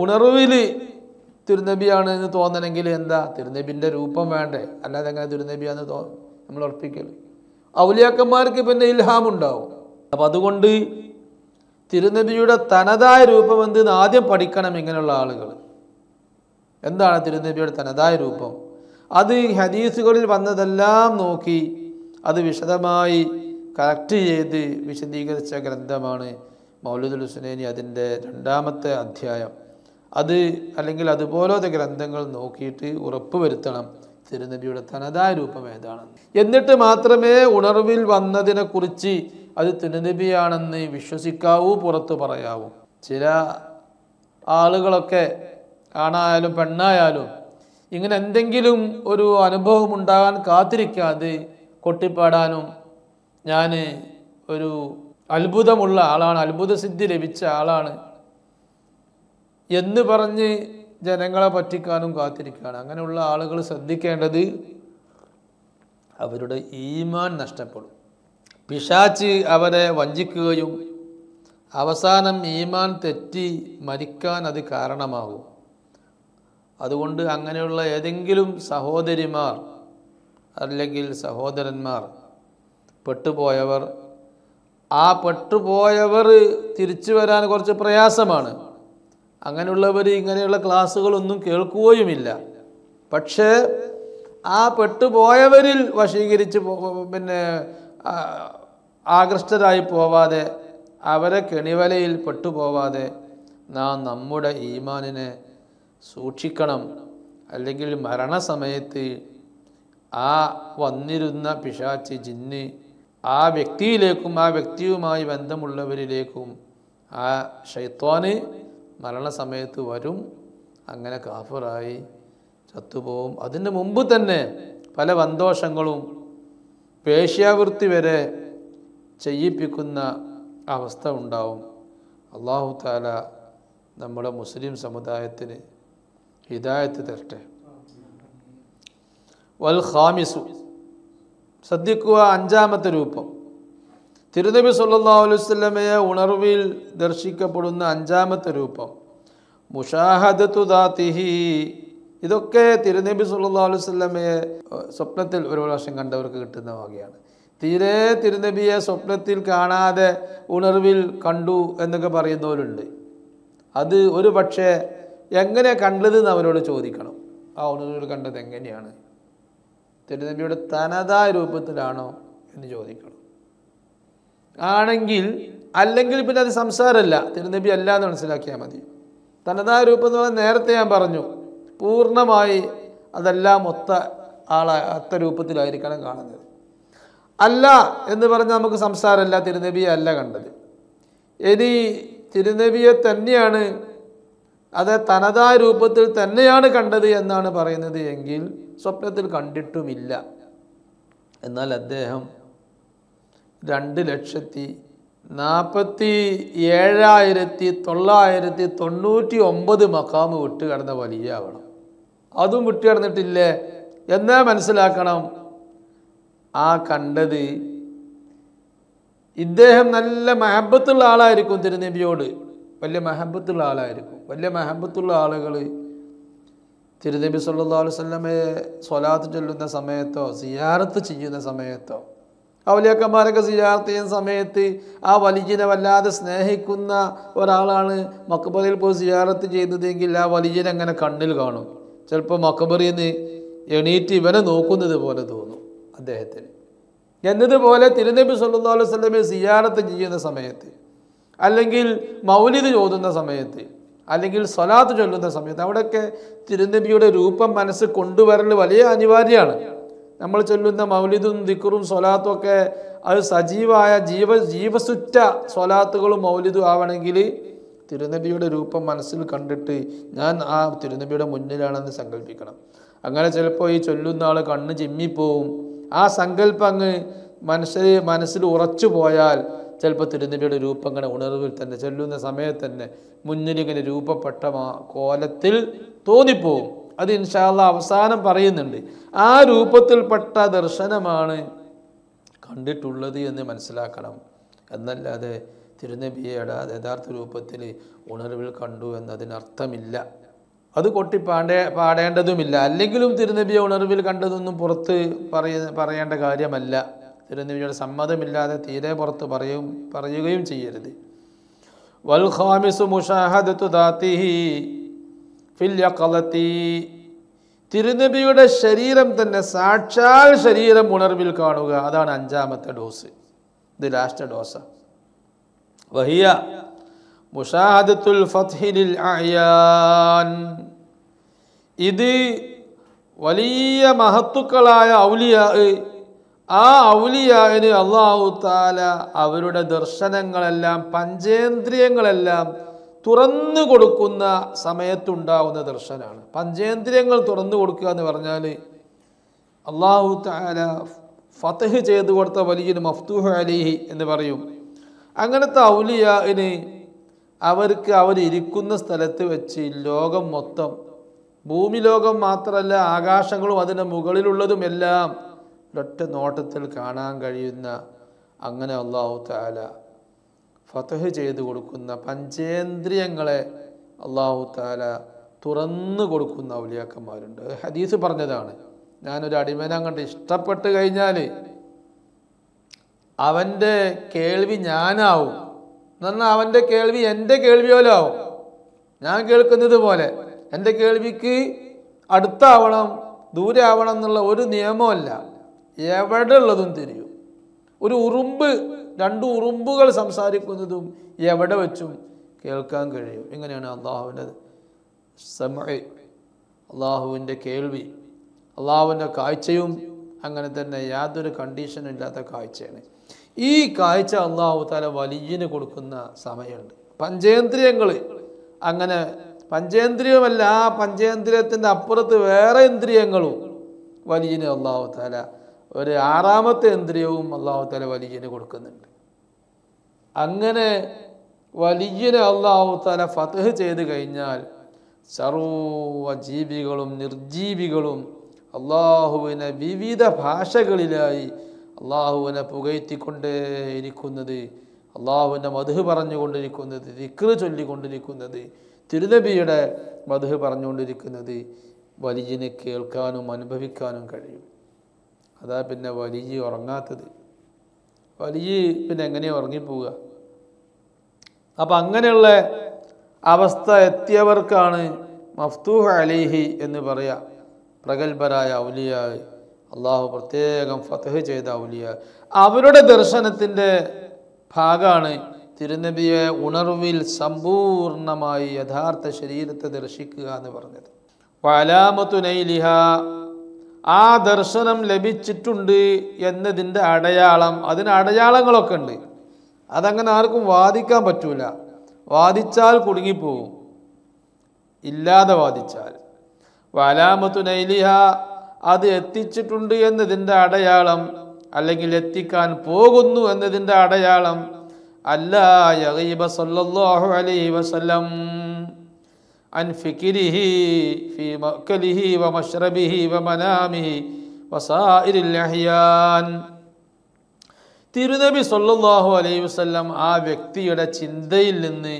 ഉണർവിൽ തിരുനബിയാണ് എന്ന് തോന്നണമെങ്കിൽ എന്താ, തിരുനബിൻ്റെ രൂപം വേണ്ടേ? അല്ലാതെ എങ്ങനെ തിരുനബിയാന്ന് നമ്മൾ ഉറപ്പിക്കൽ? ഔലിയാക്കന്മാർക്ക് പിന്നെ ഇൽഹാമുണ്ടാവും. അപ്പം അതുകൊണ്ട് തിരുനബിയുടെ തനതായ രൂപം എന്തെന്ന് ആദ്യം പഠിക്കണം. ഇങ്ങനെയുള്ള ആളുകൾ എന്താണ് തിരുനബിയുടെ തനതായ രൂപം? അത് ഹദീസുകളിൽ വന്നതെല്ലാം നോക്കി അത് വിശദമായി കറക്റ്റ് ചെയ്ത് വിശദീകരിച്ച ഗ്രന്ഥമാണ് മൗലിദുൽ ഹുസ്നൈനി, അതിൻ്റെ 2-ാമത്തെ അധ്യായം. അത് അല്ലെങ്കിൽ അതുപോലത്തെ ഗ്രന്ഥങ്ങൾ നോക്കിയിട്ട് ഉറപ്പ് വരുത്തണം തിരുനബിയുടെ തനതായ രൂപം ഏതാണെന്ന്. എന്നിട്ട് മാത്രമേ ഉണർവിൽ വന്നതിനെക്കുറിച്ച് അത് തിരുനബിയാണെന്ന് വിശ്വസിക്കാവൂ, പുറത്ത് പറയാവൂ. ചില ആളുകളൊക്കെ ആണായാലും പെണ്ണായാലും ഇങ്ങനെ എന്തെങ്കിലും ഒരു അനുഭവം ഉണ്ടാകാൻ കാത്തിരിക്കാതെ കൊട്ടിപ്പാടാനും ഞാൻ ഒരു അത്ഭുതമുള്ള ആളാണ്, അത്ഭുത സിദ്ധി ലഭിച്ച ആളാണ് എന്ന് പറഞ്ഞ് ജനങ്ങളെ പറ്റിക്കാനും കാത്തിരിക്കുകയാണ്. അങ്ങനെയുള്ള ആളുകൾ ശ്രദ്ധിക്കേണ്ടത് അവരുടെ ഈമാൻ നഷ്ടപ്പെടും. പിശാച്ച് അവരെ വഞ്ചിക്കുകയും അവസാനം ഈമാൻ തെറ്റി മരിക്കാൻ അത് കാരണമാകും. അതുകൊണ്ട് അങ്ങനെയുള്ള ഏതെങ്കിലും സഹോദരിമാർ അല്ലെങ്കിൽ സഹോദരന്മാർ പെട്ടുപോയവർ, ആ പെട്ടുപോയവർ തിരിച്ചു വരാൻ കുറച്ച് പ്രയാസമാണ്. അങ്ങനെയുള്ളവർ ഇങ്ങനെയുള്ള ക്ലാസ്സുകളൊന്നും കേൾക്കുകയുമില്ല. പക്ഷേ ആ പെട്ടുപോയവരിൽ വശീകരിച്ച് പിന്നെ ആകൃഷ്ടരായി പോവാതെ, അവരെ കെണിവലയിൽ പെട്ടുപോവാതെ നാം നമ്മുടെ ഈമാനിനെ സൂക്ഷിക്കണം. അല്ലെങ്കിൽ മരണസമയത്ത് ആ വന്നിരുന്ന പിശാച്ച്, ജിന്ന് ആ വ്യക്തിയിലേക്കും ആ വ്യക്തിയുമായി ബന്ധമുള്ളവരിലേക്കും ആ ശൈത്വാന് മരണസമയത്ത് വരും. അങ്ങനെ കാഫിറായി ചത്തുപോകും. അതിന് മുമ്പ് തന്നെ പല വന്തോഷങ്ങളും വേശ്യാവൃത്തി വരെ ചെയ്യിപ്പിക്കുന്ന അവസ്ഥ ഉണ്ടാവും. അല്ലാഹു തആല നമ്മുടെ മുസ്ലിം സമുദായത്തിന് ഹിദായത്ത് തരട്ടെ. വൽ ഖാമിസു, ശ്രദ്ധിക്കുക, 5-ാമത്തെ രൂപം തിരുനബി സല്ലല്ലാഹു അലൈഹി വസല്ലമയെ ഉണർവിൽ ദർശിക്കപ്പെടുന്ന 5-ാമത്തെ രൂപം മുശാഹദത്തു ദാതിഹി. ഇതൊക്കെ തിരുനബി സല്ലല്ലാഹു അലൈഹി വസല്ലമയെ സ്വപ്നത്തിൽ ഒരു പ്രാവശ്യം കണ്ടവർക്ക് കിട്ടുന്ന വകയാണ്. തീരെ തിരുനബിയെ സ്വപ്നത്തിൽ കാണാതെ ഉണർവിൽ കണ്ടു എന്നൊക്കെ പറയുന്നവരുണ്ട്. അത് ഒരു പക്ഷേ എങ്ങനെ കണ്ടതെന്ന് അവരോട് ചോദിക്കണം. ആ ഉണർവിൽ കണ്ടത് എങ്ങനെയാണ്? തിരുനബിയുടെ തനതായ രൂപത്തിലാണോ എന്ന് ചോദിക്കണം. ആണെങ്കിൽ അല്ലെങ്കിൽ പിന്നെ അത് സംസാരമല്ല, തിരുനബി അല്ല എന്ന് മനസ്സിലാക്കിയാൽ മതി. തനതായ രൂപം എന്ന് പറഞ്ഞാൽ നേരത്തെ ഞാൻ പറഞ്ഞു, പൂർണ്ണമായി അതെല്ലാം ഒത്ത രൂപത്തിലായിരിക്കണം കാണുന്നത്. അല്ല എന്ന് പറഞ്ഞാൽ നമുക്ക് സംസാരമല്ല, തിരുനബിയെ അല്ല കണ്ടത്. ഇനി തിരുനബിയെ തന്നെയാണ്, അത് തനതായ രൂപത്തിൽ തന്നെയാണ് കണ്ടത് എന്നാണ് പറയുന്നത് എങ്കിൽ സ്വപ്നത്തിൽ കണ്ടിട്ടുമില്ല. എന്നാൽ അദ്ദേഹം 2,47,999 മഖാമ് വിട്ട് കിടന്ന വലിയ ആവണം. അതും വിട്ട് കിടന്നിട്ടില്ലേ എന്നാ മനസ്സിലാക്കണം. ആ കണ്ടത് ഇദ്ദേഹം നല്ല മഹബത്തുള്ള ആളായിരിക്കും, തിരുനബിയോട് വലിയ മഹബത്തുള്ള ആളായിരിക്കും. വലിയ മഹബത്തുള്ള ആളുകൾ തിരുനബി സല്ലല്ലാഹു അലൈഹി വസല്ലമയെ സ്വലാത്ത് ചൊല്ലുന്ന സമയത്തോ സിയാറത്ത് ചെയ്യുന്ന സമയത്തോ, ഔലിയാക്കന്മാരൊക്കെ സിയാറത്ത് ചെയ്യുന്ന സമയത്ത് ആ വലിയനെ വല്ലാതെ സ്നേഹിക്കുന്ന ഒരാളാണ് മക്ബറയിൽ പോയി സിയാറത്ത് ചെയ്യുന്നതെങ്കിൽ ആ വലിയനെ അങ്ങനെ കണ്ണിൽ കാണും. ചിലപ്പോൾ മക്ബറിൽ നിന്ന് എണീറ്റ് ഇവനെ നോക്കുന്നത് പോലെ തോന്നും അദ്ദേഹത്തിന്. എന്നതുപോലെ തിരുനബി സല്ലല്ലാഹു അലൈഹി വസല്ലമയെ സിയാറത്ത് ചെയ്യുന്ന സമയത്ത്, അല്ലെങ്കിൽ മൗലിദ് ഓതുന്ന സമയത്ത്, അല്ലെങ്കിൽ സ്വലാത്ത് ചൊല്ലുന്ന സമയത്ത് അവിടെയൊക്കെ തിരുനബിയുടെ രൂപം മനസ്സ് കൊണ്ടുവരൽ വലിയ അനിവാര്യമാണ്. നമ്മൾ ചൊല്ലുന്ന മൗലിദും ദിക്റും സ്വലാത്തും ഒക്കെ അത് സജീവായ ജീവസുറ്റ സ്വലാത്തുകളും മൗലിദും ആവണമെങ്കിൽ തിരുനബിയുടെ രൂപം മനസ്സിൽ കണ്ടിട്ട് ഞാൻ ആ തിരുനബിയുടെ മുന്നിലാണെന്ന് സങ്കല്പിക്കണം. അങ്ങനെ ചിലപ്പോൾ ഈ ചൊല്ലുന്ന ആൾ കണ്ണ് ചിമ്മിപ്പോവും. ആ സങ്കല്പം അങ്ങ് മനസ്സിൽ ഉറച്ചു പോയാൽ ചിലപ്പോൾ തിരുനബിയുടെ രൂപം ഇങ്ങനെ ഉണർവിൽ തന്നെ ചൊല്ലുന്ന സമയത്ത് തന്നെ മുന്നിലിങ്ങനെ രൂപപ്പെട്ട കോലത്തിൽ തോന്നിപ്പോവും. അത് ഇൻഷാ അല്ലാഹ് അവസാനം പറയുന്നുണ്ട്. ആ രൂപത്തിൽപ്പെട്ട ദർശനമാണ് കണ്ടിട്ടുള്ളത് എന്ന് മനസ്സിലാക്കണം. എന്നല്ലാതെ തിരുനബിയെ യഥാർത്ഥ രൂപത്തിൽ ഉണർവിൽ കണ്ടു എന്നതിനർത്ഥമില്ല. അത് പാടേണ്ടതുമില്ല. അല്ലെങ്കിലും തിരുനബിയെ ഉണർവിൽ കണ്ടതൊന്നും പുറത്ത് പറയേണ്ട കാര്യമല്ല. തിരുനബിയുടെ സമ്മതമില്ലാതെ തീരെ പുറത്ത് പറയുകയും ചെയ്യരുത്. വൽ ഖാമിസു മുശാഹദത്തു ദാതിഹി ഫിൽ യഖലതി, തിരുനബിയുടെ ശരീരം തന്നെ സാക്ഷാൽ ശരീരം ഉണർവിൽ കാണുക. അതാണ് 5ാമത്തെ ഡോസ്. ഇത് ലാസ്റ്റ് ഡോസാ. വഹിയ മുശാഹദത്തുൽ ഫത്ഹി ലിൽ അയാൻ, ഇത് വലിയ മഹത്തുക്കളായ ഔലിയാ, ആ ഔലിയാന് അല്ലാഹു തആല അവരുടെ ദർശനങ്ങളെല്ലാം പഞ്ചേന്ദ്രിയങ്ങളെല്ലാം തുറന്നു കൊടുക്കുന്ന സമയത്തുണ്ടാവുന്ന ദർശനമാണ്. പഞ്ചേന്ദ്രിയങ്ങൾ തുറന്നു കൊടുക്കുക എന്ന് പറഞ്ഞാൽ അല്ലാഹു തആല ഫത്ഹ് ചെയ്തു കൊടുത്ത വലിയൊരു മഫ്തൂഹ് അലൈഹി എന്ന് പറയും. അങ്ങനത്തെ ഔലിയാന് അവരിയ്ക്കുന്ന സ്ഥലത്ത് വെച്ച് ലോകം മൊത്തം, ഭൂമി ലോകം മാത്രമല്ല ആകാശങ്ങളും അതിൻ്റെ മുകളിലുള്ളതും എല്ലാം ഒരൊറ്റ നോട്ടത്തിൽ കാണാൻ കഴിയുന്ന, അങ്ങനെ അല്ലാഹു തആല ഫത്ഹ് ചെയ്തു കൊടുക്കുന്ന പഞ്ചേന്ദ്രിയങ്ങളെ അല്ലാഹു തആല തുറന്നു കൊടുക്കുന്ന ഔലിയാക്കന്മാരുണ്ട്. ഹദീസ് പറഞ്ഞതാണ്, ഞാനൊരു അടിമനെ അങ്ങോട്ട് ഇഷ്ടപ്പെട്ട് കഴിഞ്ഞാൽ അവൻ്റെ കേൾവി ഞാനാവും. എന്നാൽ അവൻ്റെ കേൾവി എൻ്റെ കേൾവി പോലെ ആവും. ഞാൻ കേൾക്കുന്നത് പോലെ. എൻ്റെ കേൾവിക്ക് അടുത്താവണം ദൂരെ ആവണം എന്നുള്ള ഒരു നിയമമല്ല. എവിടെ ഉള്ളതും തിരിയും. ഒരു ഉറുമ്പ്, 2 ഉറുമ്പുകൾ സംസാരിക്കുന്നതും എവിടെ വെച്ചും കേൾക്കാൻ കഴിയും. ഇങ്ങനെയാണ് അള്ളാഹുവിൻ്റെ സമഅ്, അള്ളാഹുവിൻ്റെ കേൾവി, അള്ളാഹുവിൻ്റെ കാഴ്ചയും അങ്ങനെ തന്നെ യാതൊരു കണ്ടീഷനും ഇല്ലാത്ത കാഴ്ചയാണ്. ഈ കാഴ്ച അല്ലാഹു തആല വലിയന് കൊടുക്കുന്ന സമയമുണ്ട്. പഞ്ചേന്ദ്രിയങ്ങൾ അങ്ങനെ പഞ്ചേന്ദ്രിയമല്ല, ആ പഞ്ചേന്ദ്രിയത്തിൻ്റെ അപ്പുറത്ത് വേറെ ഇന്ദ്രിയങ്ങളും വലിയന് അല്ലാഹു തആല ഒരു 6ാമത്തെ ഇന്ദ്രിയവും അല്ലാഹു തആല വലിയന് കൊടുക്കുന്നുണ്ട്. അങ്ങനെ വലിയന് അല്ലാഹു തആല ഫത്ഹ് ചെയ്ത് കഴിഞ്ഞാൽ സർവ്വ ജീവികളും നിർജീവികളും അല്ലാഹുവിനെ വിവിധ ഭാഷകളിലായി അല്ലാഹുവിനെ പുകഴ്ത്തിക്കൊണ്ടേയിരിക്കുന്നത്, അല്ലാഹുവിൻ്റെ മദ്ഹ് പറഞ്ഞുകൊണ്ടിരിക്കുന്നത്, ദിക്ർ ചൊല്ലിക്കൊണ്ടിരിക്കുന്നത്, തിരുനബിയുടെ മദ്ഹ് പറഞ്ഞുകൊണ്ടിരിക്കുന്നത് വലിയന് കേൾക്കാനും അനുഭവിക്കാനും കഴിയും. അതാ പിന്നെ വലിയ ഉറങ്ങാത്തത്. വലിയ പിന്നെ എങ്ങനെയാണ് ഉറങ്ങിപ്പോവുക? അപ്പം അങ്ങനെയുള്ള അവസ്ഥ എത്തിയവർക്കാണ് മഫ്തൂഹ് അലൈഹി എന്ന് പറയാം. പ്രഗത്ഭരായ ഔലിയാ, അള്ളാഹു പ്രത്യേകം ഫത്ഹ് ചെയ്ത ഔലിയാ, അവരുടെ ദർശനത്തിൻ്റെ ഭാഗമാണ് തിരുനബിയെ ഉണർവിൽ സമ്പൂർണമായി യഥാർത്ഥ ശരീരത്തെ ദർശിക്കുക എന്ന് പറഞ്ഞത്. വഅലാമത്തു നൈലിഹ, ആ ദർശനം ലഭിച്ചിട്ടുണ്ട് എന്നതിൻ്റെ അടയാളം, അതിന് അടയാളങ്ങളൊക്കെ ഉണ്ട്. അതങ്ങനെ ആർക്കും വാദിക്കാൻ പറ്റൂല. വാദിച്ചാൽ കുടുങ്ങിപ്പോവും, ഇല്ലാതെ വാദിച്ചാൽ. വഅലാമത്തു നൈലിഹ, അത് എത്തിച്ചിട്ടുണ്ട് എന്നതിൻ്റെ അടയാളം, അല്ലെങ്കിൽ എത്തിക്കാൻ പോകുന്നു എന്നതിൻ്റെ അടയാളം, അല്ലാ യഗീബ സല്ലല്ലാഹു അലൈഹി വസല്ലം അൻ ഫിക്രിഹി ഫീ മഅ്കലിഹി വമശ്റബിഹി വമനാമിഹി വസായിരിൽ അഹ്യാൻ. തിരുനബി സല്ലല്ലാഹു അലൈഹി വസല്ലം ആ വ്യക്തിയുടെ ചിന്തയിൽ നിന്ന്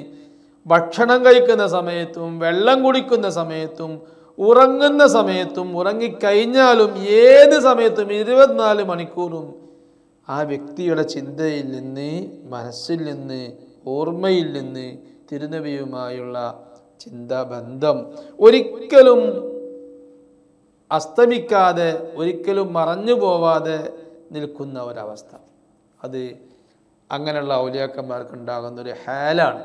ഭക്ഷണം കഴിക്കുന്ന സമയത്തും വെള്ളം കുടിക്കുന്ന സമയത്തും ഉറങ്ങുന്ന സമയത്തും ഉറങ്ങിക്കഴിഞ്ഞാലും ഏത് സമയത്തും 24 മണിക്കൂറും ആ വ്യക്തിയുടെ ചിന്തയിൽ നിന്ന്, മനസ്സിൽ നിന്ന്, ഓർമ്മയിൽ നിന്ന് തിരുനബിയുമായുള്ള ചിന്താബന്ധം ഒരിക്കലും അസ്തമിക്കാതെ, ഒരിക്കലും മറഞ്ഞു പോവാതെ നിൽക്കുന്ന ഒരവസ്ഥ. അത് അങ്ങനെയുള്ള ഔലിയാക്കന്മാർക്ക് ഉണ്ടാകുന്നൊരു ഹാലാണ്.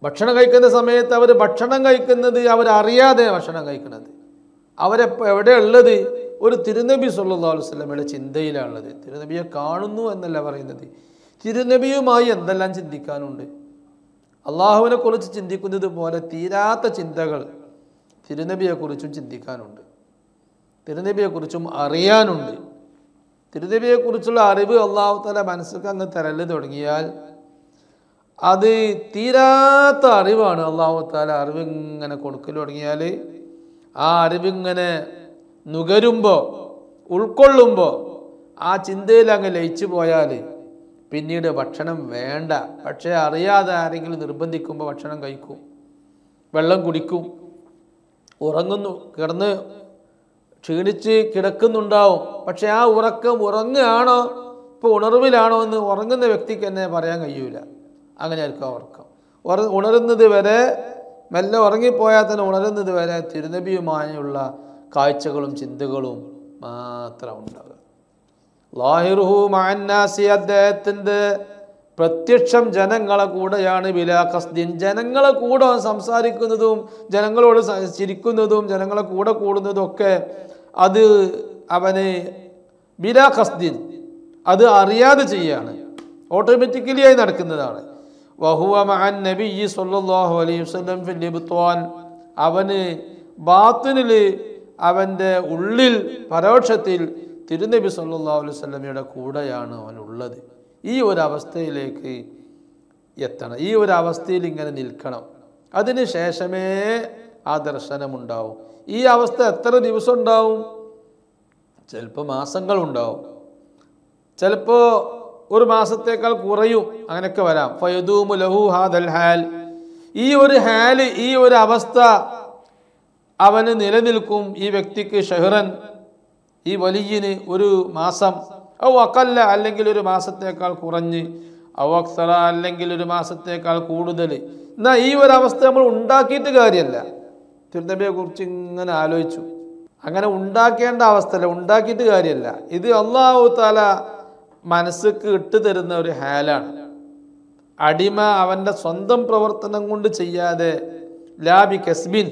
ഭക്ഷണം കഴിക്കുന്ന സമയത്ത് അവർ ഭക്ഷണം കഴിക്കുന്നത് അവരറിയാതെ ഭക്ഷണം കഴിക്കുന്നത്. എവിടെ ഉള്ളത്? ഒരു തിരുനബി സല്ലല്ലാഹു അലൈഹി വസല്ലമയുടെ ചിന്തയിലാണുള്ളത്. തിരുനബിയെ കാണുന്നു എന്നല്ല പറയുന്നത്, തിരുനബിയുമായി എന്തെല്ലാം ചിന്തിക്കാനുണ്ട്. അള്ളാഹുവിനെ കുറിച്ച് ചിന്തിക്കുന്നത് പോലെ തീരാത്ത ചിന്തകൾ തിരുനബിയെക്കുറിച്ചും ചിന്തിക്കാനുണ്ട്, തിരുനബിയെക്കുറിച്ചും അറിയാനുണ്ട്. തിരുനബിയെക്കുറിച്ചുള്ള അറിവ് അള്ളാഹു തആല മനസ്സിലേക്ക് അങ്ങ് തരല് തുടങ്ങിയാൽ അത് തീരാത്ത അറിവാണ്. അള്ളാഹു തആല അറിവ് ഇങ്ങനെ കൊടുക്കൽ തുടങ്ങിയാൽ ആ അറിവിങ്ങനെ നുകരുമ്പോൾ, ഉൾക്കൊള്ളുമ്പോൾ, ആ ചിന്തയിൽ അങ്ങ് ലയിച്ചു പോയാൽ പിന്നീട് ഭക്ഷണം വേണ്ട. പക്ഷേ അറിയാതെ ആരെങ്കിലും നിർബന്ധിക്കുമ്പോൾ ഭക്ഷണം കഴിക്കും, വെള്ളം കുടിക്കും, ഉറങ്ങുന്നു, കിടന്ന് ക്ഷീണിച്ച് കിടക്കുന്നുണ്ടാവും. പക്ഷെ ആ ഉറങ്ങുകയാണോ ഇപ്പോൾ ഉണർവിലാണോ എന്ന് ഉറങ്ങുന്ന വ്യക്തിക്ക് തന്നെ പറയാൻ കഴിയൂല. അങ്ങനെ ആയിരിക്കും ഉറക്കം. ഉണരുന്നത് വരെ, മെല്ലെ ഉറങ്ങിപ്പോയാൽ തന്നെ ഉണരുന്നത് വരെ തിരുനബിയുമായുള്ള കാഴ്ചകളും ചിന്തകളും മാത്രം ഉണ്ടാകുക. ലാഹിറുഹു മഅന്നാസി, അദ്ദേഹത്തിൻ്റെ പ്രത്യക്ഷം ജനങ്ങളെ കൂടെയാണ്. ബിലാ ഖസ്ദിൻ, ജനങ്ങളെ കൂടെ സംസാരിക്കുന്നതും ജനങ്ങളോട് ചിരിക്കുന്നതും ജനങ്ങളെ കൂടെ കൂടുന്നതും ഒക്കെ അത് അവന് ബിലാ ഖസ്ദിൻ, അത് അറിയാതെ ചെയ്യാണ്, ഓട്ടോമാറ്റിക്കലിയായി നടക്കുന്നതാണ്. വഹുവ മഅൻ നബിയ്യി സ്വല്ലല്ലാഹു അലൈഹി വസല്ലം ഫിൽ ഇബ്ത്വാൻ, അവന് ബാത്തിനിൽ, അവൻ്റെ ഉള്ളിൽ, പരോക്ഷത്തിൽ തിരുനബി സല്ലല്ലാഹു അലൈഹി വസല്ലമയുടെ കൂടെയാണ് അവനുള്ളത്. ഈ ഒരു അവസ്ഥയിലേക്ക് എത്തണം, ഈ ഒരു അവസ്ഥയിൽ ഇങ്ങനെ നിൽക്കണം. അതിന് ശേഷമേ ആ ദർശനമുണ്ടാവും. ഈ അവസ്ഥ എത്ര ദിവസം ഉണ്ടാവും? ചിലപ്പോൾ മാസങ്ങളുണ്ടാവും, ചിലപ്പോൾ ഒരു മാസത്തേക്കാൾ കുറയും, അങ്ങനെയൊക്കെ വരാം. ഫയദൂമു ലഹു ഹാദൽ ഹാൽ, ഈ ഒരു ഹാല്, ഈ ഒരു അവസ്ഥ അവന് നിലനിൽക്കും. ഈ വ്യക്തിക്ക് ഷഹ്റൻ, ഈ വലിയന് ഒരു മാസം, ഔ അഖല്ല, അല്ലെങ്കിൽ ഒരു മാസത്തേക്കാൾ കുറഞ്ഞ്, ഔ അക്സറ, അല്ലെങ്കിൽ ഒരു മാസത്തേക്കാൾ കൂടുതൽ. എന്നാൽ ഈ ഒരു അവസ്ഥ നമ്മൾ ഉണ്ടാക്കിയിട്ട് കാര്യമല്ല. തിരുനബിയെ കുറിച്ച് ഇങ്ങനെ ആലോചിച്ചു, അങ്ങനെ ഉണ്ടാക്കേണ്ട അവസ്ഥയല്ല, ഉണ്ടാക്കിയിട്ട് കാര്യമല്ല. ഇത് അല്ലാഹു തആല മനസ്സിക്ക് ഇട്ടു തരുന്ന ഒരു ഹാലാണ്. അടിമ അവൻ്റെ സ്വന്തം പ്രവർത്തനം കൊണ്ട് ചെയ്യാതെ, ലാ ബി കസ്ബിൻ,